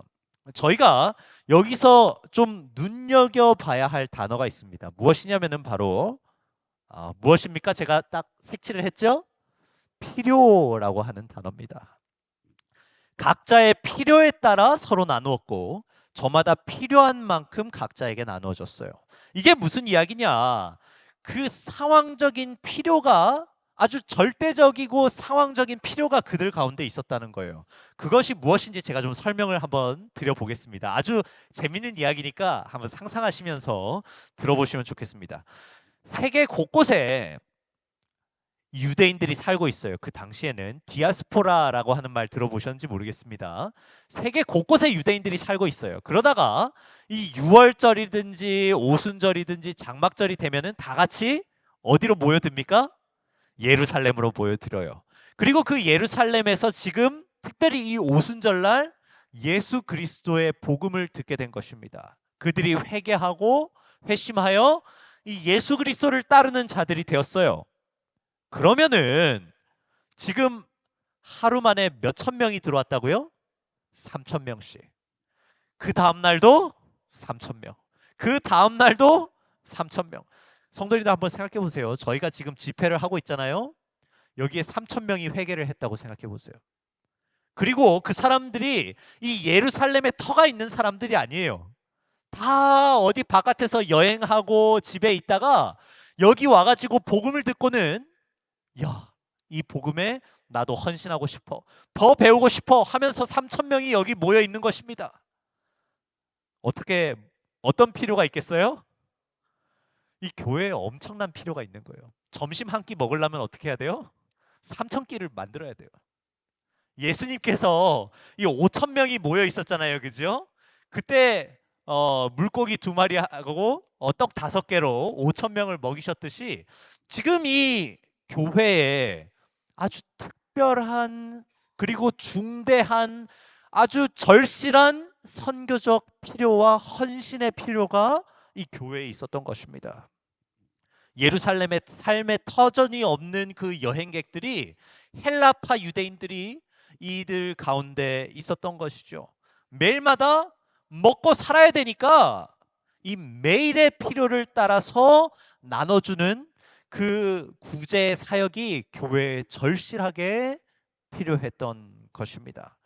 저희가 여기서 좀 눈여겨봐야 할 단어가 있습니다. 무엇이냐면은 바로 무엇입니까? 제가 딱 색칠을 했죠? 필요라고 하는 단어입니다. 각자의 필요에 따라 서로 나누었고 저마다 필요한 만큼 각자에게 나누어졌어요. 이게 무슨 이야기냐? 그 상황적인 필요가 아주 절대적이고 상황적인 필요가 그들 가운데 있었다는 거예요. 그것이 무엇인지 제가 좀 설명을 한번 드려보겠습니다. 아주 재밌는 이야기니까 한번 상상하시면서 들어보시면 좋겠습니다. 세계 곳곳에 유대인들이 살고 있어요. 그 당시에는 디아스포라라고 하는 말 들어보셨는지 모르겠습니다. 세계 곳곳에 유대인들이 살고 있어요. 그러다가 이 유월절이든지 오순절이든지 장막절이 되면은 다 같이 어디로 모여듭니까? 예루살렘으로 모여들어요. 그리고 그 예루살렘에서 지금 특별히 이 오순절날 예수 그리스도의 복음을 듣게 된 것입니다. 그들이 회개하고 회심하여 이 예수 그리스도를 따르는 자들이 되었어요. 그러면은 지금 하루 만에 몇천 명이 들어왔다고요? 3천 명씩. 그 다음 날도 3천 명. 그 다음 날도 3천 명. 성도님들 한번 생각해 보세요. 저희가 지금 집회를 하고 있잖아요. 여기에 3천 명이 회개를 했다고 생각해 보세요. 그리고 그 사람들이 이 예루살렘에 터가 있는 사람들이 아니에요. 다 어디 바깥에서 여행하고 집에 있다가 여기 와가지고 복음을 듣고는 야, 이 복음에 나도 헌신하고 싶어. 더 배우고 싶어 하면서 3천 명이 여기 모여 있는 것입니다. 어떻게 어떤 필요가 있겠어요? 이 교회에 엄청난 필요가 있는 거예요. 점심 한 끼 먹으려면 어떻게 해야 돼요? 3천 끼를 만들어야 돼요. 예수님께서 이 5천 명이 모여 있었잖아요, 그죠? 그때 물고기 2마리하고 떡 5개로 5천 명을 먹이셨듯이 지금 이 교회에 아주 특별한 그리고 중대한 아주 절실한 선교적 필요와 헌신의 필요가 이 교회에 있었던 것입니다. 예루살렘의 삶의 터전이 없는 그 여행객들이 헬라파 유대인들이 이들 가운데 있었던 것이죠. 매일마다 먹고 살아야 되니까 이 매일의 필요를 따라서 나눠주는 그 구제 사역이 교회에 절실하게 필요했던 것입니다.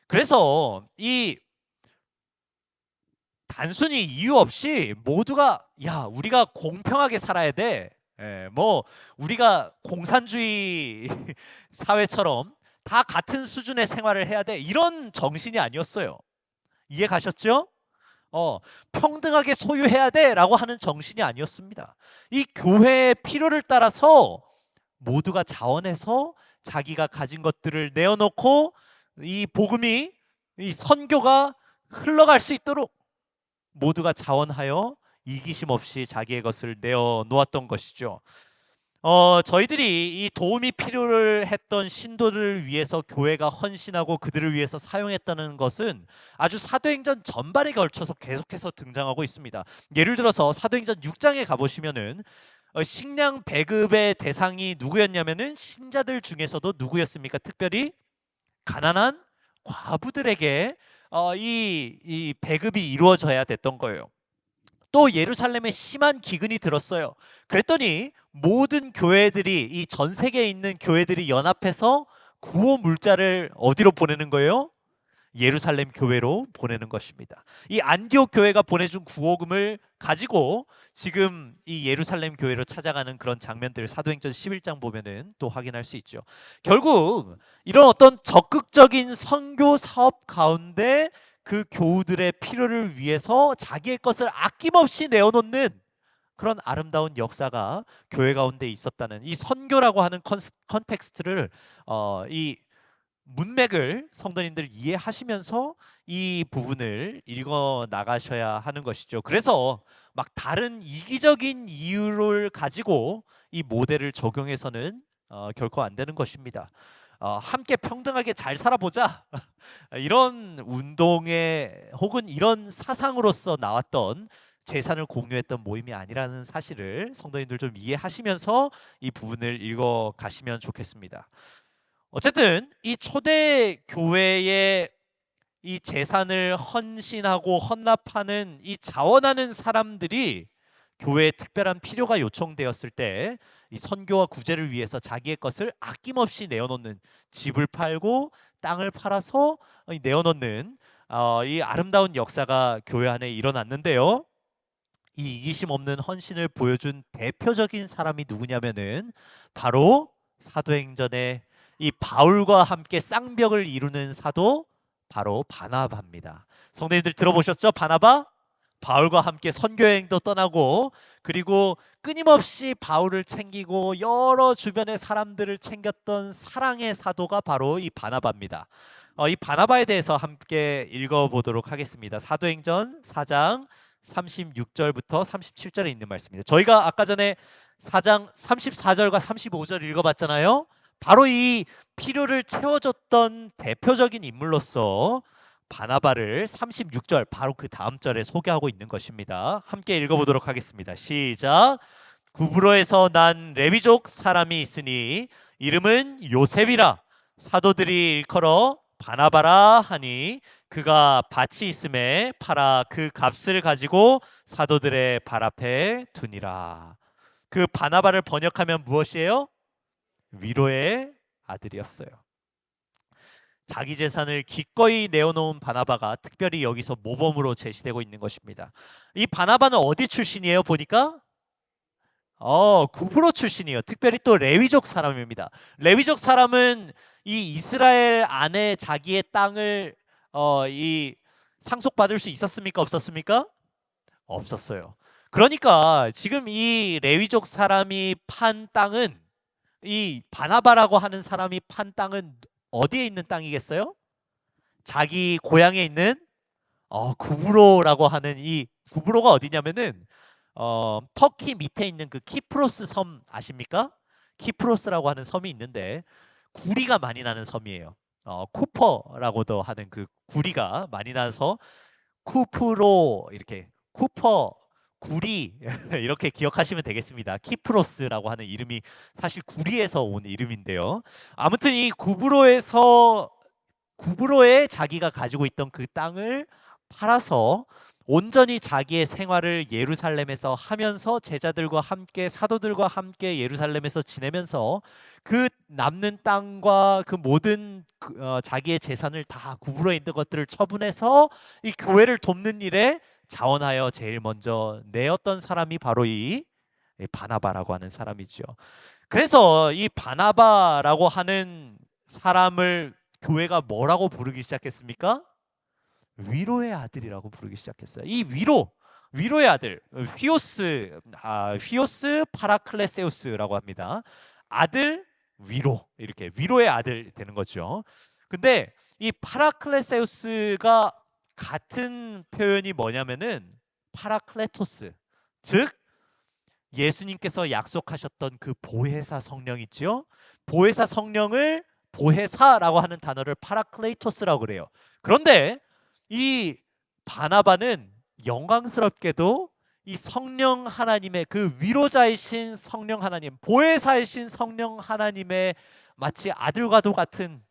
그래서 이 단순히 이유 없이 모두가 야 우리가 공평하게 살아야 돼. 뭐 우리가 공산주의 사회처럼 다 같은 수준의 생활을 해야 돼. 이런 정신이 아니었어요. 이해 가셨죠? 평등하게 소유해야 돼라고 하는 정신이 아니었습니다. 이 교회의 필요를 따라서 모두가 자원해서 자기가 가진 것들을 내어놓고 이 복음이 이 선교가 흘러갈 수 있도록 모두가 자원하여 이기심 없이 자기의 것을 내어놓았던 것이죠. 저희들이 이 도움이 필요를 했던 신도들을 위해서 교회가 헌신하고 그들을 위해서 사용했다는 것은 아주 사도행전 전반에 걸쳐서 계속해서 등장하고 있습니다. 예를 들어서 사도행전 6장에 가보시면은 식량 배급의 대상이 누구였냐면은 신자들 중에서도 누구였습니까? 특별히 가난한 과부들에게 이 배급이 이루어져야 됐던 거예요. 또 예루살렘에 심한 기근이 들었어요. 그랬더니 모든 교회들이 이 전 세계에 있는 교회들이 연합해서 구호 물자를 어디로 보내는 거예요? 예루살렘 교회로 보내는 것입니다. 이 안디옥 교회가 보내준 구호금을 가지고 지금 이 예루살렘 교회로 찾아가는 그런 장면들 사도행전 11장 보면은 또 확인할 수 있죠. 결국 이런 어떤 적극적인 선교 사업 가운데 그 교우들의 필요를 위해서 자기의 것을 아낌없이 내어놓는 그런 아름다운 역사가 교회 가운데 있었다는 이 선교라고 하는 컨텍스트를 이 문맥을 성도님들 이해하시면서 이 부분을 읽어 나가셔야 하는 것이죠. 그래서 막 다른 이기적인 이유를 가지고 이 모델을 적용해서는 결코 안 되는 것입니다. 함께 평등하게 잘 살아보자 이런 운동에 혹은 이런 사상으로서 나왔던 재산을 공유했던 모임이 아니라는 사실을 성도님들 좀 이해하시면서 이 부분을 읽어 가시면 좋겠습니다. 어쨌든 이 초대 교회의 이 재산을 헌신하고 헌납하는 이 자원하는 사람들이 교회에 특별한 필요가 요청되었을 때 이 선교와 구제를 위해서 자기의 것을 아낌없이 내어놓는 집을 팔고 땅을 팔아서 내어놓는 이 아름다운 역사가 교회 안에 일어났는데요. 이 이기심 없는 헌신을 보여준 대표적인 사람이 누구냐면은 바로 사도행전의 이 바울과 함께 쌍벽을 이루는 사도 바로 바나바입니다. 성도님들 들어보셨죠? 바나바? 바울과 함께 선교여행도 떠나고 그리고 끊임없이 바울을 챙기고 여러 주변의 사람들을 챙겼던 사랑의 사도가 바로 이 바나바입니다. 이 바나바에 대해서 함께 읽어보도록 하겠습니다. 사도행전 4장 36절부터 37절에 있는 말씀입니다. 저희가 아까 전에 4장 34절과 35절 읽어봤잖아요. 바로 이 필요를 채워줬던 대표적인 인물로서 바나바를 36절 바로 그 다음 절에 소개하고 있는 것입니다. 함께 읽어보도록 하겠습니다. 시작. 구브로에서 난 레위족 사람이 있으니 이름은 요셉이라 사도들이 일컬어 바나바라 하니 그가 밭이 있음에 팔아 그 값을 가지고 사도들의 발 앞에 두니라. 그 바나바를 번역하면 무엇이에요? 위로의 아들이었어요. 자기 재산을 기꺼이 내어놓은 바나바가 특별히 여기서 모범으로 제시되고 있는 것입니다. 이 바나바는 어디 출신이에요? 보니까 구브로 출신이에요. 특별히 또 레위족 사람입니다. 레위족 사람은 이 이스라엘 안에 자기의 땅을 이 상속받을 수 있었습니까? 없었습니까? 없었어요. 그러니까 지금 이 레위족 사람이 판 땅은, 이 바나바라고 하는 사람이 판 땅은 어디에 있는 땅이겠어요? 자기 고향에 있는 구브로라고 하는, 이 구브로가 어디냐면은 터키 밑에 있는 그 키프로스 섬 아십니까? 키프로스라고 하는 섬이 있는데 구리가 많이 나는 섬이에요. 쿠퍼라고도 하는 그 구리가 많이 나서 쿠프로, 이렇게 쿠퍼 구리 이렇게 기억하시면 되겠습니다. 키프로스라고 하는 이름이 사실 구리에서 온 이름인데요. 아무튼 이 구브로에 자기가 가지고 있던 그 땅을 팔아서 온전히 자기의 생활을 예루살렘에서 하면서 제자들과 함께, 사도들과 함께 예루살렘에서 지내면서 그 남는 땅과 그 모든 자기의 재산을 다 구브로에 있는 것들을 처분해서 이 교회를 돕는 일에 자원하여 제일 먼저 내었던 사람이 바로 이 바나바라고 하는 사람이죠. 그래서 이 바나바라고 하는 사람을 교회가 뭐라고 부르기 시작했습니까? 위로의 아들이라고 부르기 시작했어요. 이 위로의 아들, 휘오스 파라클레세우스라고 합니다. 아들, 위로, 이렇게 위로의 아들 되는 거죠. 근데 이 파라클레세우스가 같은 표현이 뭐냐면은 파라클레토스, 즉 예수님께서 약속하셨던 그 보혜사 성령 있죠? 보혜사 성령을 보혜사라고 하는 단어를 파라클레이토스라고 그래요. 그런데 이 바나바는 영광스럽게도 이 성령 하나님의, 그 위로자이신 성령 하나님, 보혜사이신 성령 하나님의 마치 아들과도 같은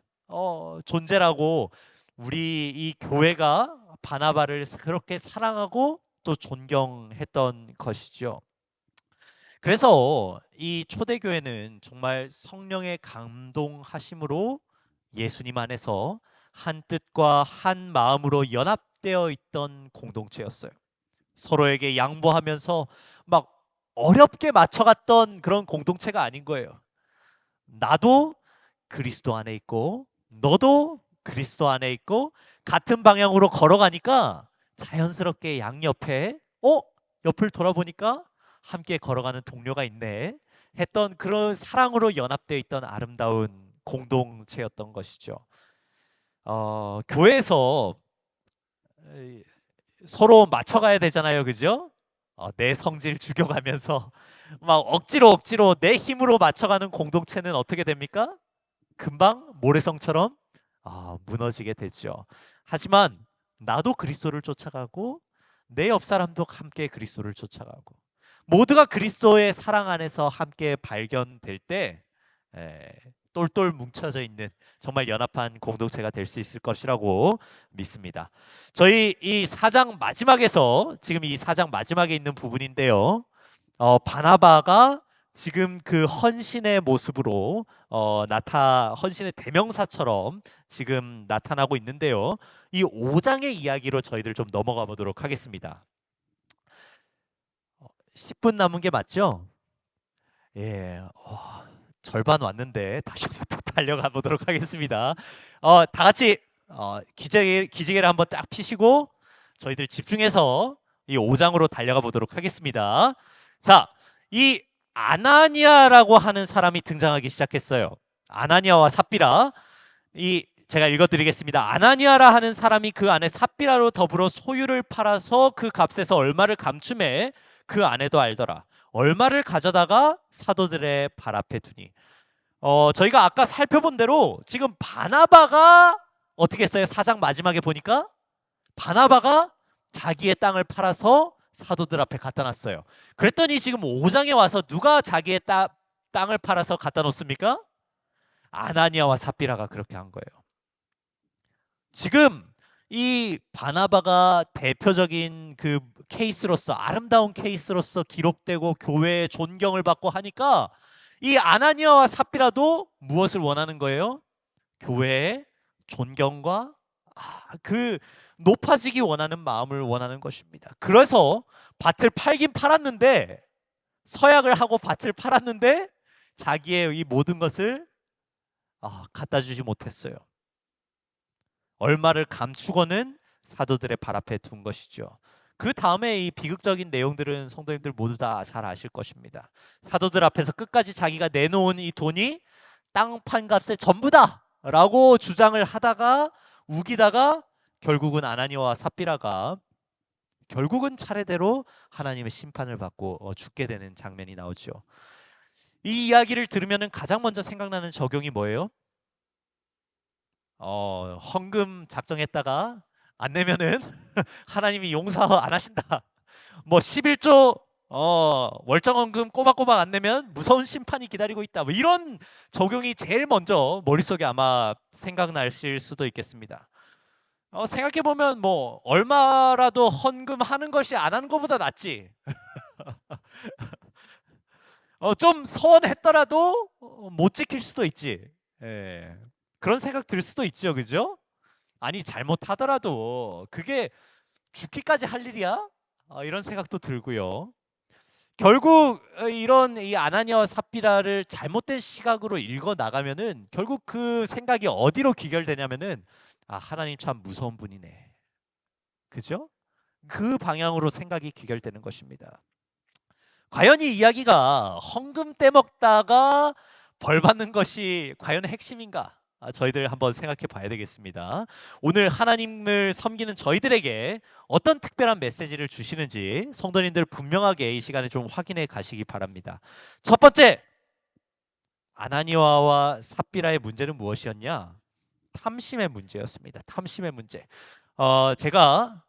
존재라고, 우리 이 교회가 바나바를 그렇게 사랑하고 또 존경했던 것이죠. 그래서 이 초대교회는 정말 성령의 감동하심으로 예수님 안에서 한 뜻과 한 마음으로 연합되어 있던 공동체였어요. 서로에게 양보하면서 막 어렵게 맞춰갔던 그런 공동체가 아닌 거예요. 나도 그리스도 안에 있고 너도 그리스도 안에 있고 같은 방향으로 걸어가니까 자연스럽게 양옆에 옆을 돌아보니까 함께 걸어가는 동료가 있네 했던, 그런 사랑으로 연합되어 있던 아름다운 공동체였던 것이죠. 교회에서 서로 맞춰가야 되잖아요, 그죠? 내 성질 죽여가면서 막 억지로 내 힘으로 맞춰가는 공동체는 어떻게 됩니까? 금방 모래성처럼 무너지게 되죠. 하지만 나도 그리스도를 쫓아가고 내 옆 사람도 함께 그리스도를 쫓아가고 모두가 그리스도의 사랑 안에서 함께 발견될 때 똘똘 뭉쳐져 있는 정말 연합한 공동체가 될 수 있을 것이라고 믿습니다. 저희 이 4장 마지막에서, 지금 이 4장 마지막에 있는 부분인데요. 바나바가 지금 그 헌신의 모습으로 헌신의 대명사처럼 지금 나타나고 있는데요. 이 5장의 이야기로 저희들 좀 넘어가 보도록 하겠습니다. 10분 남은 게 맞죠? 예, 절반 왔는데 다시 한번 또 달려가 보도록 하겠습니다. 다 같이 기지개를 한번 딱 피시고 저희들 집중해서 이 5장으로 달려가 보도록 하겠습니다. 자, 이 아나니아라고 하는 사람이 등장하기 시작했어요. 아나니아와 삽비라. 제가 읽어드리겠습니다. 아나니아라 하는 사람이 그 안에 삽비라로 더불어 소유를 팔아서 그 값에서 얼마를 감춤해 그 아내도 알더라. 얼마를 가져다가 사도들의 발 앞에 두니. 저희가 아까 살펴본 대로 지금 바나바가 어떻게 했어요? 4장 마지막에 보니까 바나바가 자기의 땅을 팔아서 사도들 앞에 갖다 놨어요. 그랬더니 지금 5장에 와서 누가 자기의 땅을 팔아서 갖다 놓습니까? 아나니아와 삽비라가 그렇게 한 거예요. 지금 이 바나바가 대표적인 그 케이스로서, 아름다운 케이스로서 기록되고 교회의 존경을 받고 하니까 이 아나니아와 삽비라도 무엇을 원하는 거예요? 교회의 존경과 그 높아지기 원하는 마음을 원하는 것입니다. 그래서 밭을 팔긴 팔았는데, 서약을 하고 밭을 팔았는데 자기의 이 모든 것을 갖다 주지 못했어요. 얼마를 감추고는 사도들의 발 앞에 둔 것이죠. 그 다음에 이 비극적인 내용들은 성도님들 모두 다 잘 아실 것입니다. 사도들 앞에서 끝까지 자기가 내놓은 이 돈이 땅 판값의 전부다라고 주장을 하다가 우기다가 결국은 아나니아와 삽비라가 결국은 차례대로 하나님의 심판을 받고 죽게 되는 장면이 나오죠. 이 이야기를 들으면 가장 먼저 생각나는 적용이 뭐예요? 헌금 작정했다가 안 내면은 하나님이 용서 안 하신다. 뭐 11조 월정헌금 꼬박꼬박 안 내면 무서운 심판이 기다리고 있다. 뭐 이런 적용이 제일 먼저 머릿속에 아마 생각나실 수도 있겠습니다. 생각해 보면 뭐 얼마라도 헌금하는 것이 안 하는 것보다 낫지. 좀 서운했더라도 못 지킬 수도 있지. 예. 그런 생각 들 수도 있죠, 그죠? 아니 잘못하더라도 그게 죽기까지 할 일이야? 이런 생각도 들고요. 결국 이런 이 아나니아와 삽비라를 잘못된 시각으로 읽어 나가면은 결국 그 생각이 어디로 귀결되냐면은 하나님 참 무서운 분이네. 그죠? 그 방향으로 생각이 귀결되는 것입니다. 과연 이 이야기가 헌금 떼먹다가 벌 받는 것이 과연 핵심인가? 저희들 한번 생각해 봐야 되겠습니다. 오늘 하나님을 섬기는 저희들에게 어떤 특별한 메시지를 주시는지 성도님들 분명하게 이 시간에 좀 확인해 가시기 바랍니다. 첫 번째, 아나니아와 삽비라의 문제는 무엇이었냐? 탐심의 문제였습니다. 탐심의 문제. 제가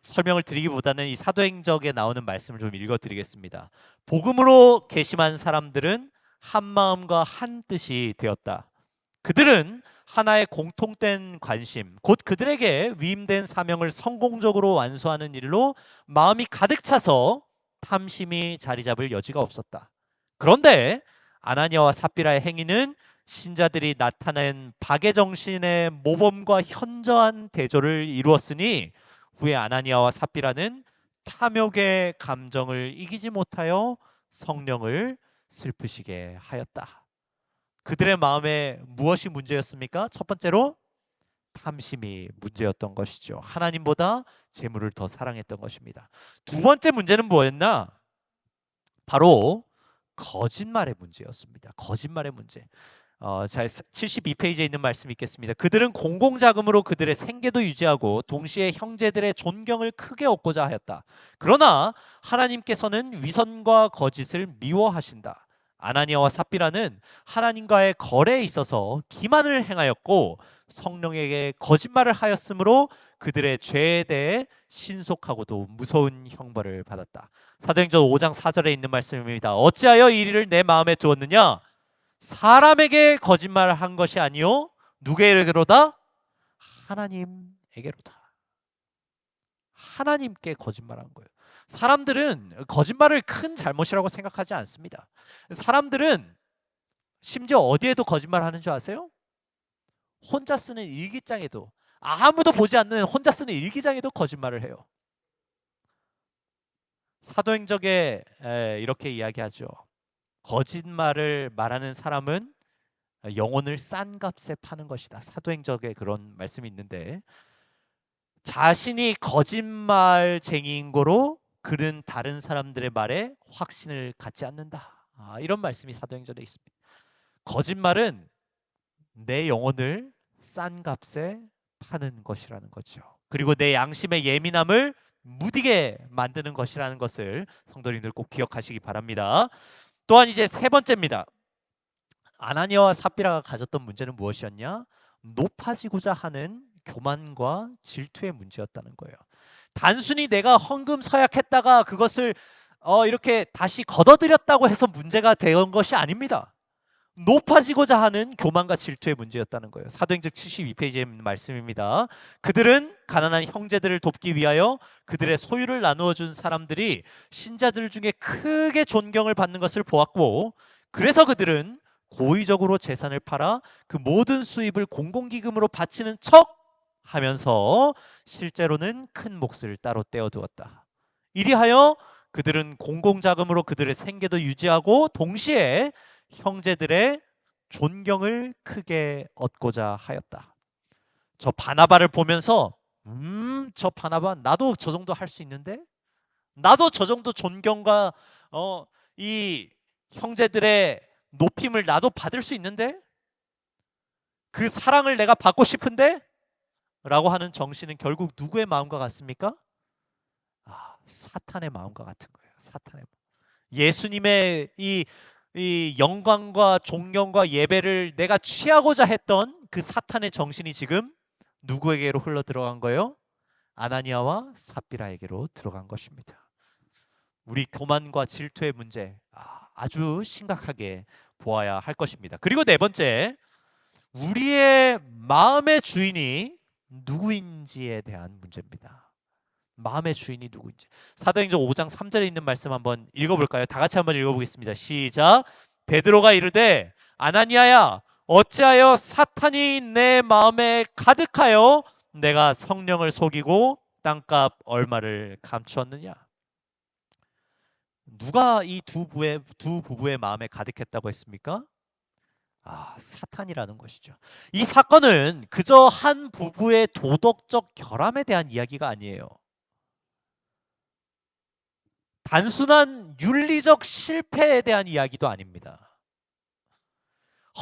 설명을 드리기보다는 이 사도행적에 나오는 말씀을 좀 읽어드리겠습니다. 복음으로 계심한 사람들은 한 마음과 한 뜻이 되었다. 그들은 하나의 공통된 관심, 곧 그들에게 위임된 사명을 성공적으로 완수하는 일로 마음이 가득 차서 탐심이 자리 잡을 여지가 없었다. 그런데 아나니아와 삽비라의 행위는 신자들이 나타낸 박애 정신의 모범과 현저한 대조를 이루었으니 후에 아나니아와 삽비라는 탐욕의 감정을 이기지 못하여 성령을 슬프시게 하였다. 그들의 마음에 무엇이 문제였습니까? 첫 번째로 탐심이 문제였던 것이죠. 하나님보다 재물을 더 사랑했던 것입니다. 두 번째 문제는 뭐였나? 바로 거짓말의 문제였습니다. 거짓말의 문제. 72페이지에 있는 말씀 읽겠습니다. 그들은 공공자금으로 그들의 생계도 유지하고 동시에 형제들의 존경을 크게 얻고자 하였다. 그러나 하나님께서는 위선과 거짓을 미워하신다. 아나니아와 삽비라는 하나님과의 거래에 있어서 기만을 행하였고 성령에게 거짓말을 하였으므로 그들의 죄에 대해 신속하고도 무서운 형벌을 받았다. 사도행전 5장 4절에 있는 말씀입니다. 어찌하여 이 일을 내 마음에 두었느냐? 사람에게 거짓말을 한 것이 아니요 누구에게로다? 하나님에게로다. 하나님께 거짓말한 거예요. 사람들은 거짓말을 큰 잘못이라고 생각하지 않습니다. 사람들은 심지어 어디에도 거짓말하는 줄 아세요? 혼자 쓰는 일기장에도, 아무도 보지 않는 혼자 쓰는 일기장에도 거짓말을 해요. 사도행적에 이렇게 이야기하죠. 거짓말을 말하는 사람은 영혼을 싼 값에 파는 것이다. 사도행적에 그런 말씀이 있는데 자신이 거짓말쟁이인 거로 그는 다른 사람들의 말에 확신을 갖지 않는다. 이런 말씀이 사도행전에 있습니다. 거짓말은 내 영혼을 싼 값에 파는 것이라는 거죠. 그리고 내 양심의 예민함을 무디게 만드는 것이라는 것을 성도님들 꼭 기억하시기 바랍니다. 또한 이제 세 번째입니다. 아나니아와 삽비라가 가졌던 문제는 무엇이었냐? 높아지고자 하는 교만과 질투의 문제였다는 거예요. 단순히 내가 헌금 서약했다가 그것을 이렇게 다시 걷어들였다고 해서 문제가 된 것이 아닙니다. 높아지고자 하는 교만과 질투의 문제였다는 거예요. 사도행전 72페이지에 있는 말씀입니다. 그들은 가난한 형제들을 돕기 위하여 그들의 소유를 나누어 준 사람들이 신자들 중에 크게 존경을 받는 것을 보았고 그래서 그들은 고의적으로 재산을 팔아 그 모든 수입을 공공기금으로 바치는 척 하면서 실제로는 큰 몫을 따로 떼어두었다. 이리하여 그들은 공공자금으로 그들의 생계도 유지하고 동시에 형제들의 존경을 크게 얻고자 하였다. 저 바나바를 보면서 저 바나바 나도 저 정도 할 수 있는데, 나도 저 정도 존경과 이 형제들의 높임을 나도 받을 수 있는데, 그 사랑을 내가 받고 싶은데 라고 하는 정신은 결국 누구의 마음과 같습니까? 사탄의 마음과 같은 거예요. 사탄의 마음. 예수님의 이 영광과 존경과 예배를 내가 취하고자 했던 그 사탄의 정신이 지금 누구에게로 흘러 들어간 거예요? 아나니아와 삽비라에게로 들어간 것입니다. 우리 교만과 질투의 문제, 아주 심각하게 보아야 할 것입니다. 그리고 네 번째, 우리의 마음의 주인이 누구인지에 대한 문제입니다. 마음의 주인이 누구인지. 사도행전 5장 3절에 있는 말씀 한번 읽어볼까요? 다 같이 한번 읽어보겠습니다. 시작. 베드로가 이르되 아나니아야, 어찌하여 사탄이 내 마음에 가득하여 내가 성령을 속이고 땅값 얼마를 감추었느냐? 누가 이 두 부부의 마음에 가득했다고 했습니까? 사탄이라는 것이죠. 이 사건은 그저 한 부부의 도덕적 결함에 대한 이야기가 아니에요. 단순한 윤리적 실패에 대한 이야기도 아닙니다.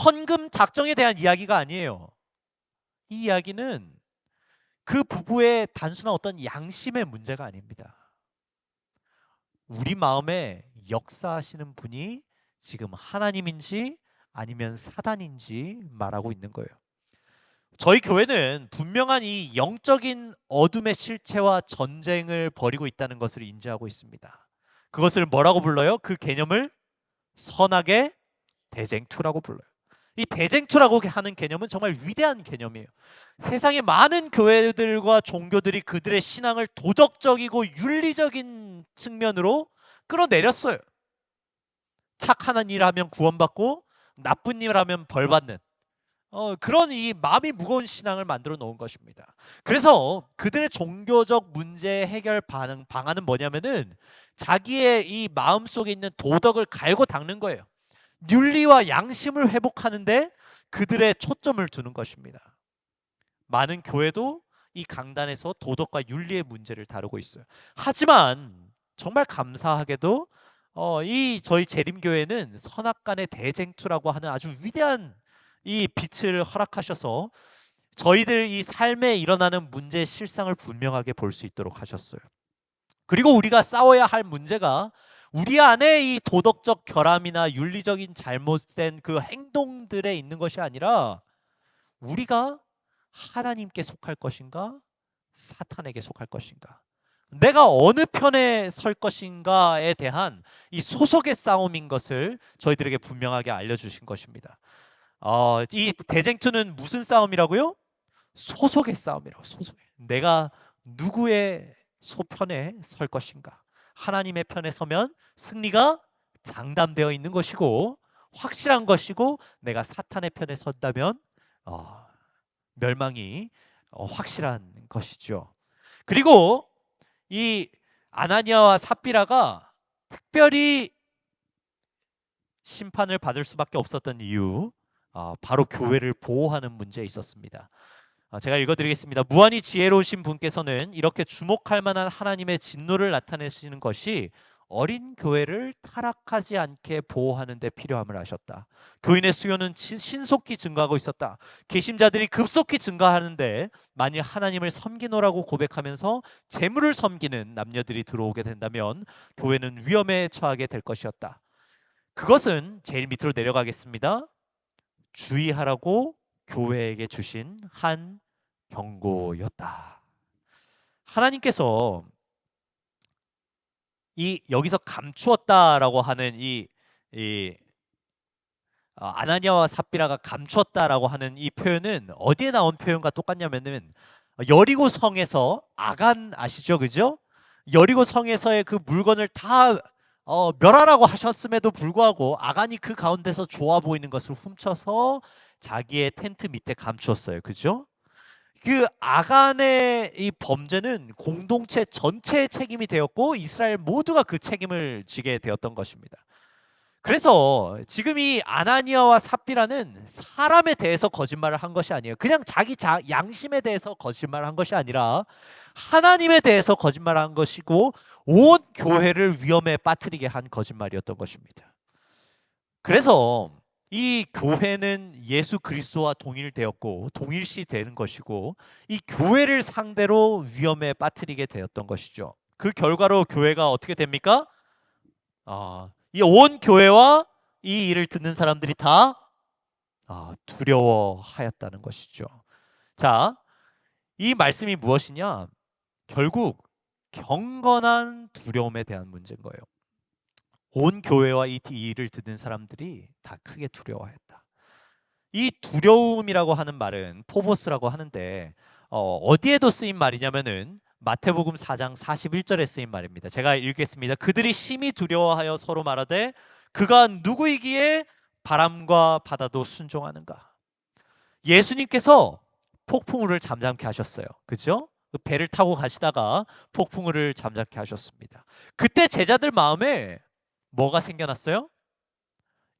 헌금 작정에 대한 이야기가 아니에요. 이 이야기는 그 부부의 단순한 어떤 양심의 문제가 아닙니다. 우리 마음에 역사하시는 분이 지금 하나님인지 아니면 사단인지 말하고 있는 거예요. 저희 교회는 분명한 이 영적인 어둠의 실체와 전쟁을 벌이고 있다는 것을 인지하고 있습니다. 그것을 뭐라고 불러요? 그 개념을 선악의 대쟁투라고 불러요. 이 대쟁투라고 하는 개념은 정말 위대한 개념이에요. 세상의 많은 교회들과 종교들이 그들의 신앙을 도덕적이고 윤리적인 측면으로 끌어내렸어요. 착한 일 하면 구원받고 나쁜 일 하면 벌받는 그런 이 마음이 무거운 신앙을 만들어 놓은 것입니다. 그래서 그들의 종교적 문제 해결 방안은 뭐냐면은 자기의 이 마음속에 있는 도덕을 갈고 닦는 거예요. 윤리와 양심을 회복하는데 그들의 초점을 두는 것입니다. 많은 교회도 이 강단에서 도덕과 윤리의 문제를 다루고 있어요. 하지만 정말 감사하게도 이 저희 재림교회는 선악간의 대쟁투라고 하는 아주 위대한 이 빛을 허락하셔서 저희들 이 삶에 일어나는 문제의 실상을 분명하게 볼 수 있도록 하셨어요. 그리고 우리가 싸워야 할 문제가 우리 안에 이 도덕적 결함이나 윤리적인 잘못된 그 행동들에 있는 것이 아니라 우리가 하나님께 속할 것인가 사탄에게 속할 것인가, 내가 어느 편에 설 것인가에 대한 이 소속의 싸움인 것을 저희들에게 분명하게 알려주신 것입니다. 이 대쟁투는 무슨 싸움이라고요? 소속의 싸움이라고. 소속의. 내가 누구의 소편에 설 것인가. 하나님의 편에 서면 승리가 장담되어 있는 것이고 확실한 것이고, 내가 사탄의 편에 선다면 멸망이 확실한 것이죠. 그리고 이 아나니아와 삽비라가 특별히 심판을 받을 수밖에 없었던 이유, 바로 교회를 보호하는 문제에 있었습니다. 제가 읽어드리겠습니다. 무한히 지혜로우신 분께서는 이렇게 주목할 만한 하나님의 진노를 나타내시는 것이 어린 교회를 타락하지 않게 보호하는 데 필요함을 아셨다. 교인의 수요는 신속히 증가하고 있었다. 개심자들이 급속히 증가하는데 만일 하나님을 섬기노라고 고백하면서 재물을 섬기는 남녀들이 들어오게 된다면 교회는 위험에 처하게 될 것이었다. 그것은 제일 밑으로 내려가겠습니다. 주의하라고 교회에게 주신 한 경고였다. 하나님께서 여기서 감추었다라고 하는 아나니아와 삽비라가 감추었다라고 하는 이 표현은 어디에 나온 표현과 똑같냐면은 여리고 성에서 아간 아시죠, 그죠? 여리고 성에서의 그 물건을 다 멸하라고 하셨음에도 불구하고 아간이 그 가운데서 좋아 보이는 것을 훔쳐서 자기의 텐트 밑에 감추었어요, 그죠? 그 아간의 이 범죄는 공동체 전체의 책임이 되었고 이스라엘 모두가 그 책임을 지게 되었던 것입니다. 그래서 지금 이 아나니아와 삽비라는 사람에 대해서 거짓말을 한 것이 아니에요. 그냥 자기 양심에 대해서 거짓말을 한 것이 아니라 하나님에 대해서 거짓말을 한 것이고 온 교회를 위험에 빠뜨리게 한 거짓말이었던 것입니다. 그래서 이 교회는 예수 그리스도와 동일되었고 동일시 되는 것이고 이 교회를 상대로 위험에 빠뜨리게 되었던 것이죠. 그 결과로 교회가 어떻게 됩니까? 이 온 교회와 이 일을 듣는 사람들이 다 두려워하였다는 것이죠. 자, 이 말씀이 무엇이냐? 결국 경건한 두려움에 대한 문제인 거예요. 온 교회와 이 일을 듣는 사람들이 다 크게 두려워했다. 이 두려움이라고 하는 말은 포보스라고 하는데 어디에도 쓰인 말이냐면은 마태복음 4장 41절에 쓰인 말입니다. 제가 읽겠습니다. 그들이 심히 두려워하여 서로 말하되 그가 누구이기에 바람과 바다도 순종하는가. 예수님께서 폭풍우를 잠잠케 하셨어요. 그죠? 그 배를 타고 가시다가 폭풍우를 잠잠케 하셨습니다. 그때 제자들 마음에 뭐가 생겨났어요?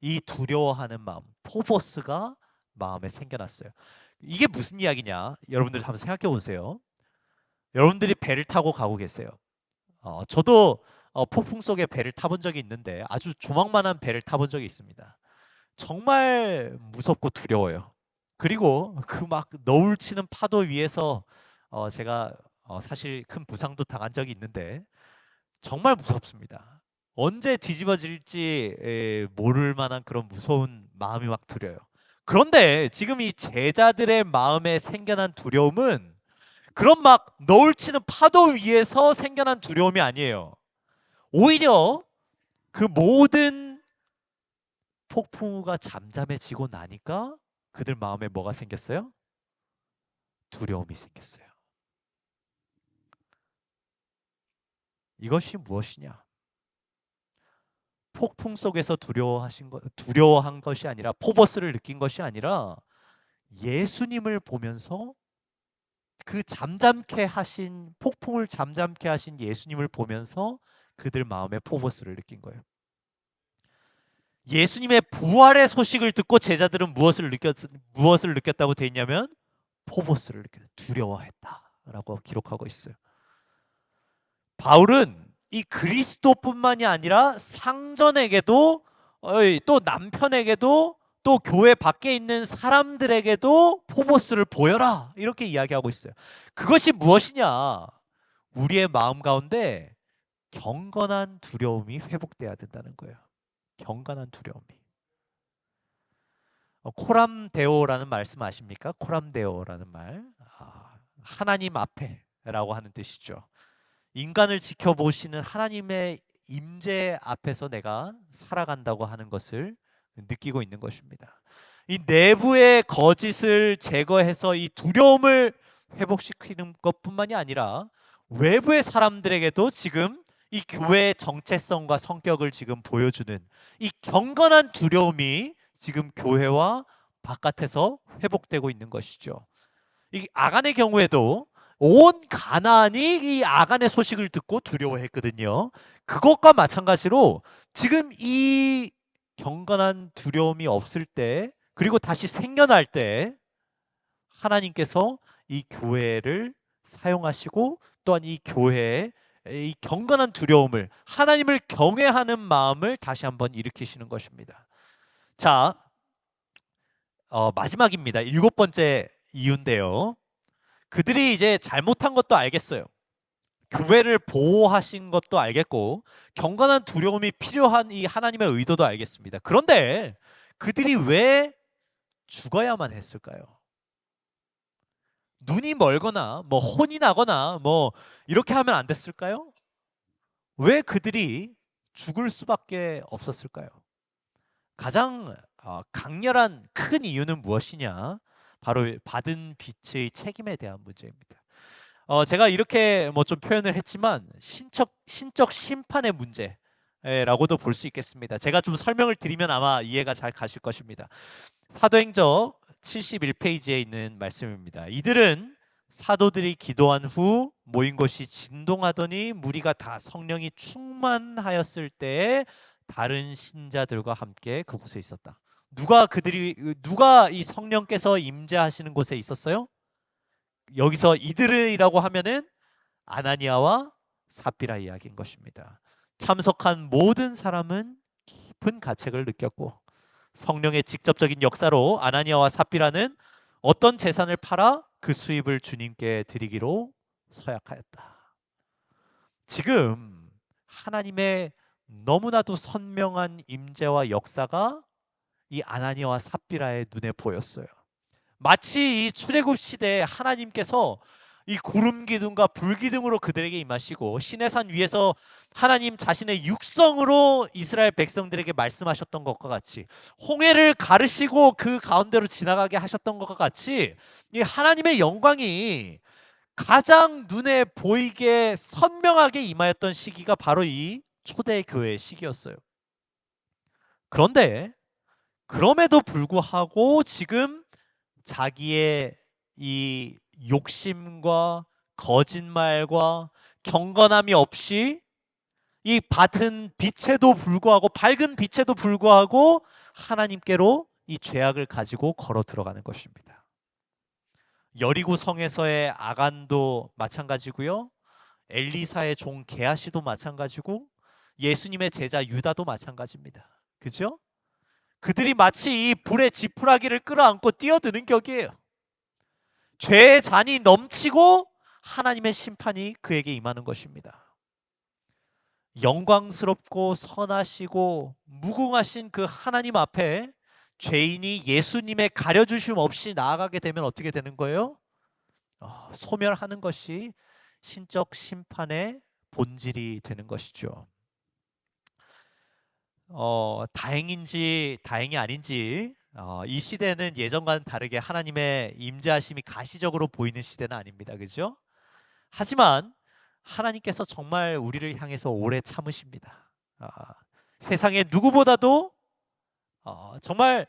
이 두려워하는 마음, 포보스가 마음에 생겨났어요. 이게 무슨 이야기냐? 여러분들 한번 생각해 보세요. 여러분들이 배를 타고 가고 계세요. 저도 폭풍 속에 배를 타본 적이 있는데 아주 조망만한 배를 타본 적이 있습니다. 정말 무섭고 두려워요. 그리고 그 막 너울치는 파도 위에서 제가 사실 큰 부상도 당한 적이 있는데 정말 무섭습니다. 언제 뒤집어질지 모를 만한 그런 무서운 마음이 막 들어요. 그런데 지금 이 제자들의 마음에 생겨난 두려움은 그런 막 너울치는 파도 위에서 생겨난 두려움이 아니에요. 오히려 그 모든 폭풍우가 잠잠해지고 나니까 그들 마음에 뭐가 생겼어요? 두려움이 생겼어요. 이것이 무엇이냐? 폭풍 속에서 두려워한 것이 아니라 포버스를 느낀 것이 아니라 예수님을 보면서 그 폭풍을 잠잠케 하신 예수님을 보면서 그들 마음에 포버스를 느낀 거예요. 예수님의 부활의 소식을 듣고 제자들은 무엇을 느꼈다고 돼 있냐면 포보스를 두려워했다라고 기록하고 있어요. 바울은 이 그리스도뿐만이 아니라 상전에게도 또 남편에게도 또 교회 밖에 있는 사람들에게도 포보스를 보여라 이렇게 이야기하고 있어요. 그것이 무엇이냐? 우리의 마음 가운데 경건한 두려움이 회복돼야 된다는 거예요. 경건한 두려움이. 코람데오라는 말씀 아십니까? 코람데오라는 말. 하나님 앞에라고 하는 뜻이죠. 인간을 지켜보시는 하나님의 임재 앞에서 내가 살아간다고 하는 것을 느끼고 있는 것입니다. 이 내부의 거짓을 제거해서 이 두려움을 회복시키는 것뿐만이 아니라 외부의 사람들에게도 지금 이 교회의 정체성과 성격을 지금 보여주는 이 경건한 두려움이 지금 교회와 바깥에서 회복되고 있는 것이죠. 이 아간의 경우에도 온 가나안이 이 아간의 소식을 듣고 두려워했거든요. 그것과 마찬가지로 지금 이 경건한 두려움이 없을 때 그리고 다시 생겨날 때 하나님께서 이 교회를 사용하시고 또한 이 교회에 이 경건한 두려움을 하나님을 경외하는 마음을 다시 한번 일으키시는 것입니다. 자, 마지막입니다. 7번째 이유인데요. 그들이 이제 잘못한 것도 알겠어요. 교회를 보호하신 것도 알겠고 경건한 두려움이 필요한 이 하나님의 의도도 알겠습니다. 그런데 그들이 왜 죽어야만 했을까요? 눈이 멀거나 뭐 혼이 나거나 뭐 이렇게 하면 안 됐을까요? 왜 그들이 죽을 수밖에 없었을까요? 가장 강렬한 큰 이유는 무엇이냐? 바로 받은 빛의 책임에 대한 문제입니다. 제가 이렇게 뭐 좀 표현을 했지만 신적 심판의 문제라고도 볼 수 있겠습니다. 제가 좀 설명을 드리면 아마 이해가 잘 가실 것입니다. 사도행전 71페이지에 있는 말씀입니다. 이들은 사도들이 기도한 후 모인 곳이 진동하더니 무리가 다 성령이 충만하였을 때에 다른 신자들과 함께 그곳에 있었다. 누가 이 성령께서 임재하시는 곳에 있었어요? 여기서 이들이라고 하면은 아나니아와 삽비라 이야기인 것입니다. 참석한 모든 사람은 깊은 가책을 느꼈고 성령의 직접적인 역사로 아나니아와 삽비라는 어떤 재산을 팔아 그 수입을 주님께 드리기로 서약하였다. 지금 하나님의 너무나도 선명한 임재와 역사가 이 아나니아와 삽비라의 눈에 보였어요. 마치 이 출애굽 시대에 하나님께서 이 구름 기둥과 불 기둥으로 그들에게 임하시고 시내산 위에서 하나님 자신의 육성으로 이스라엘 백성들에게 말씀하셨던 것과 같이 홍해를 가르시고 그 가운데로 지나가게 하셨던 것과 같이 이 하나님의 영광이 가장 눈에 보이게 선명하게 임하였던 시기가 바로 이 초대교회 시기였어요. 그런데 그럼에도 불구하고 지금 자기의 이 욕심과 거짓말과 경건함이 없이 이 받은 빛에도 불구하고 밝은 빛에도 불구하고 하나님께로 이 죄악을 가지고 걸어 들어가는 것입니다. 여리고 성에서의 아간도 마찬가지고요. 엘리사의 종 게하시도 마찬가지고 예수님의 제자 유다도 마찬가지입니다. 그죠? 그들이 마치 이 불의 지푸라기를 끌어안고 뛰어드는 격이에요. 죄의 잔이 넘치고 하나님의 심판이 그에게 임하는 것입니다. 영광스럽고 선하시고 무궁하신 그 하나님 앞에 죄인이 예수님의 가려주심 없이 나아가게 되면 어떻게 되는 거예요? 소멸하는 것이 신적 심판의 본질이 되는 것이죠. 다행인지 다행이 아닌지 이 시대는 예전과는 다르게 하나님의 임재하심이 가시적으로 보이는 시대는 아닙니다. 그죠? 하지만 하나님께서 정말 우리를 향해서 오래 참으십니다. 세상에 누구보다도 정말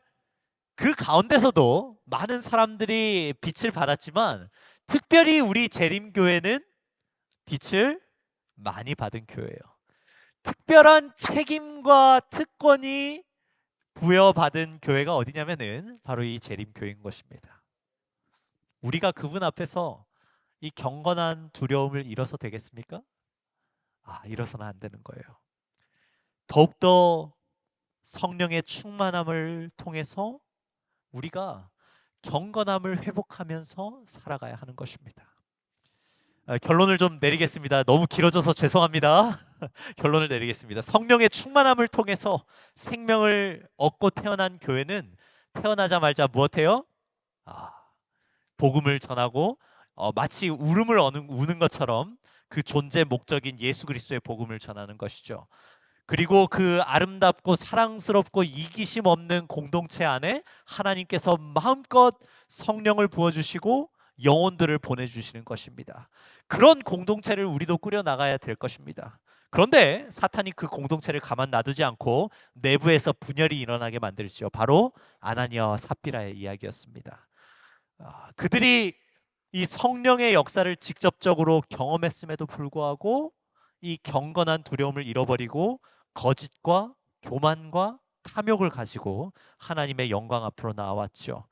그 가운데서도 많은 사람들이 빛을 받았지만 특별히 우리 재림교회는 빛을 많이 받은 교회예요. 특별한 책임과 특권이 부여받은 교회가 어디냐면은 바로 이 재림교회인 것입니다. 우리가 그분 앞에서 이 경건한 두려움을 잃어서 되겠습니까? 잃어서는 안 되는 거예요. 더욱더 성령의 충만함을 통해서 우리가 경건함을 회복하면서 살아가야 하는 것입니다. 결론을 좀 내리겠습니다. 너무 길어져서 죄송합니다. 결론을 내리겠습니다. 성령의 충만함을 통해서 생명을 얻고 태어난 교회는 태어나자마자 무엇해요? 복음을 전하고 마치 울음을 우는 것처럼 그 존재 목적인 예수 그리스도의 복음을 전하는 것이죠. 그리고 그 아름답고 사랑스럽고 이기심 없는 공동체 안에 하나님께서 마음껏 성령을 부어주시고 영혼들을 보내주시는 것입니다. 그런 공동체를 우리도 꾸려나가야 될 것입니다. 그런데 사탄이 그 공동체를 가만 놔두지 않고 내부에서 분열이 일어나게 만들죠. 바로 아나니아와 삽비라의 이야기였습니다. 그들이 이 성령의 역사를 직접적으로 경험했음에도 불구하고 이 경건한 두려움을 잃어버리고 거짓과 교만과 탐욕을 가지고 하나님의 영광 앞으로 나왔죠.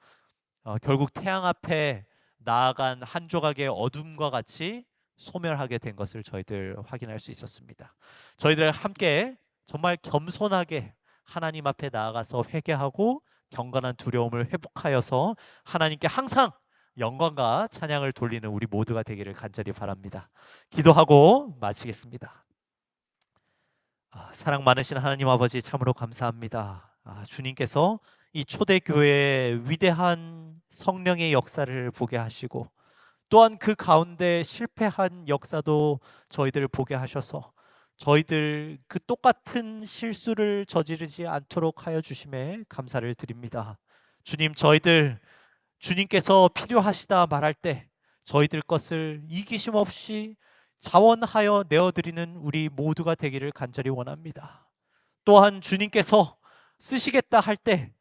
결국 태양 앞에 나아간 한 조각의 어둠과 같이 소멸하게 된 것을 저희들 확인할 수 있었습니다. 저희들 함께 정말 겸손하게 하나님 앞에 나아가서 회개하고 경건한 두려움을 회복하여서 하나님께 항상 영광과 찬양을 돌리는 우리 모두가 되기를 간절히 바랍니다. 기도하고 마치겠습니다. 사랑 많으신 하나님 아버지 참으로 감사합니다. 주님께서 이 초대교회의 위대한 성령의 역사를 보게 하시고 또한 그 가운데 실패한 역사도 저희들 보게 하셔서 저희들 그 똑같은 실수를 저지르지 않도록 하여 주심에 감사를 드립니다. 주님, 저희들 주님께서 필요하시다 말할 때 저희들 것을 이기심 없이 자원하여 내어드리는 우리 모두가 되기를 간절히 원합니다. 또한 주님께서 쓰시겠다 할 때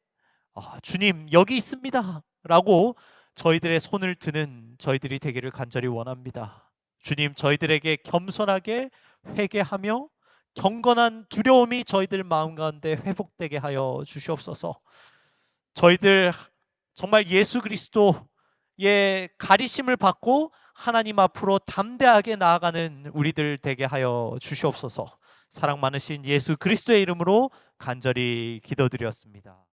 주님 여기 있습니다 라고 저희들의 손을 드는 저희들이 되기를 간절히 원합니다. 주님, 저희들에게 겸손하게 회개하며 경건한 두려움이 저희들 마음 가운데 회복되게 하여 주시옵소서. 저희들 정말 예수 그리스도의 가리심을 받고 하나님 앞으로 담대하게 나아가는 우리들 되게 하여 주시옵소서. 사랑 많으신 예수 그리스도의 이름으로 간절히 기도드렸습니다.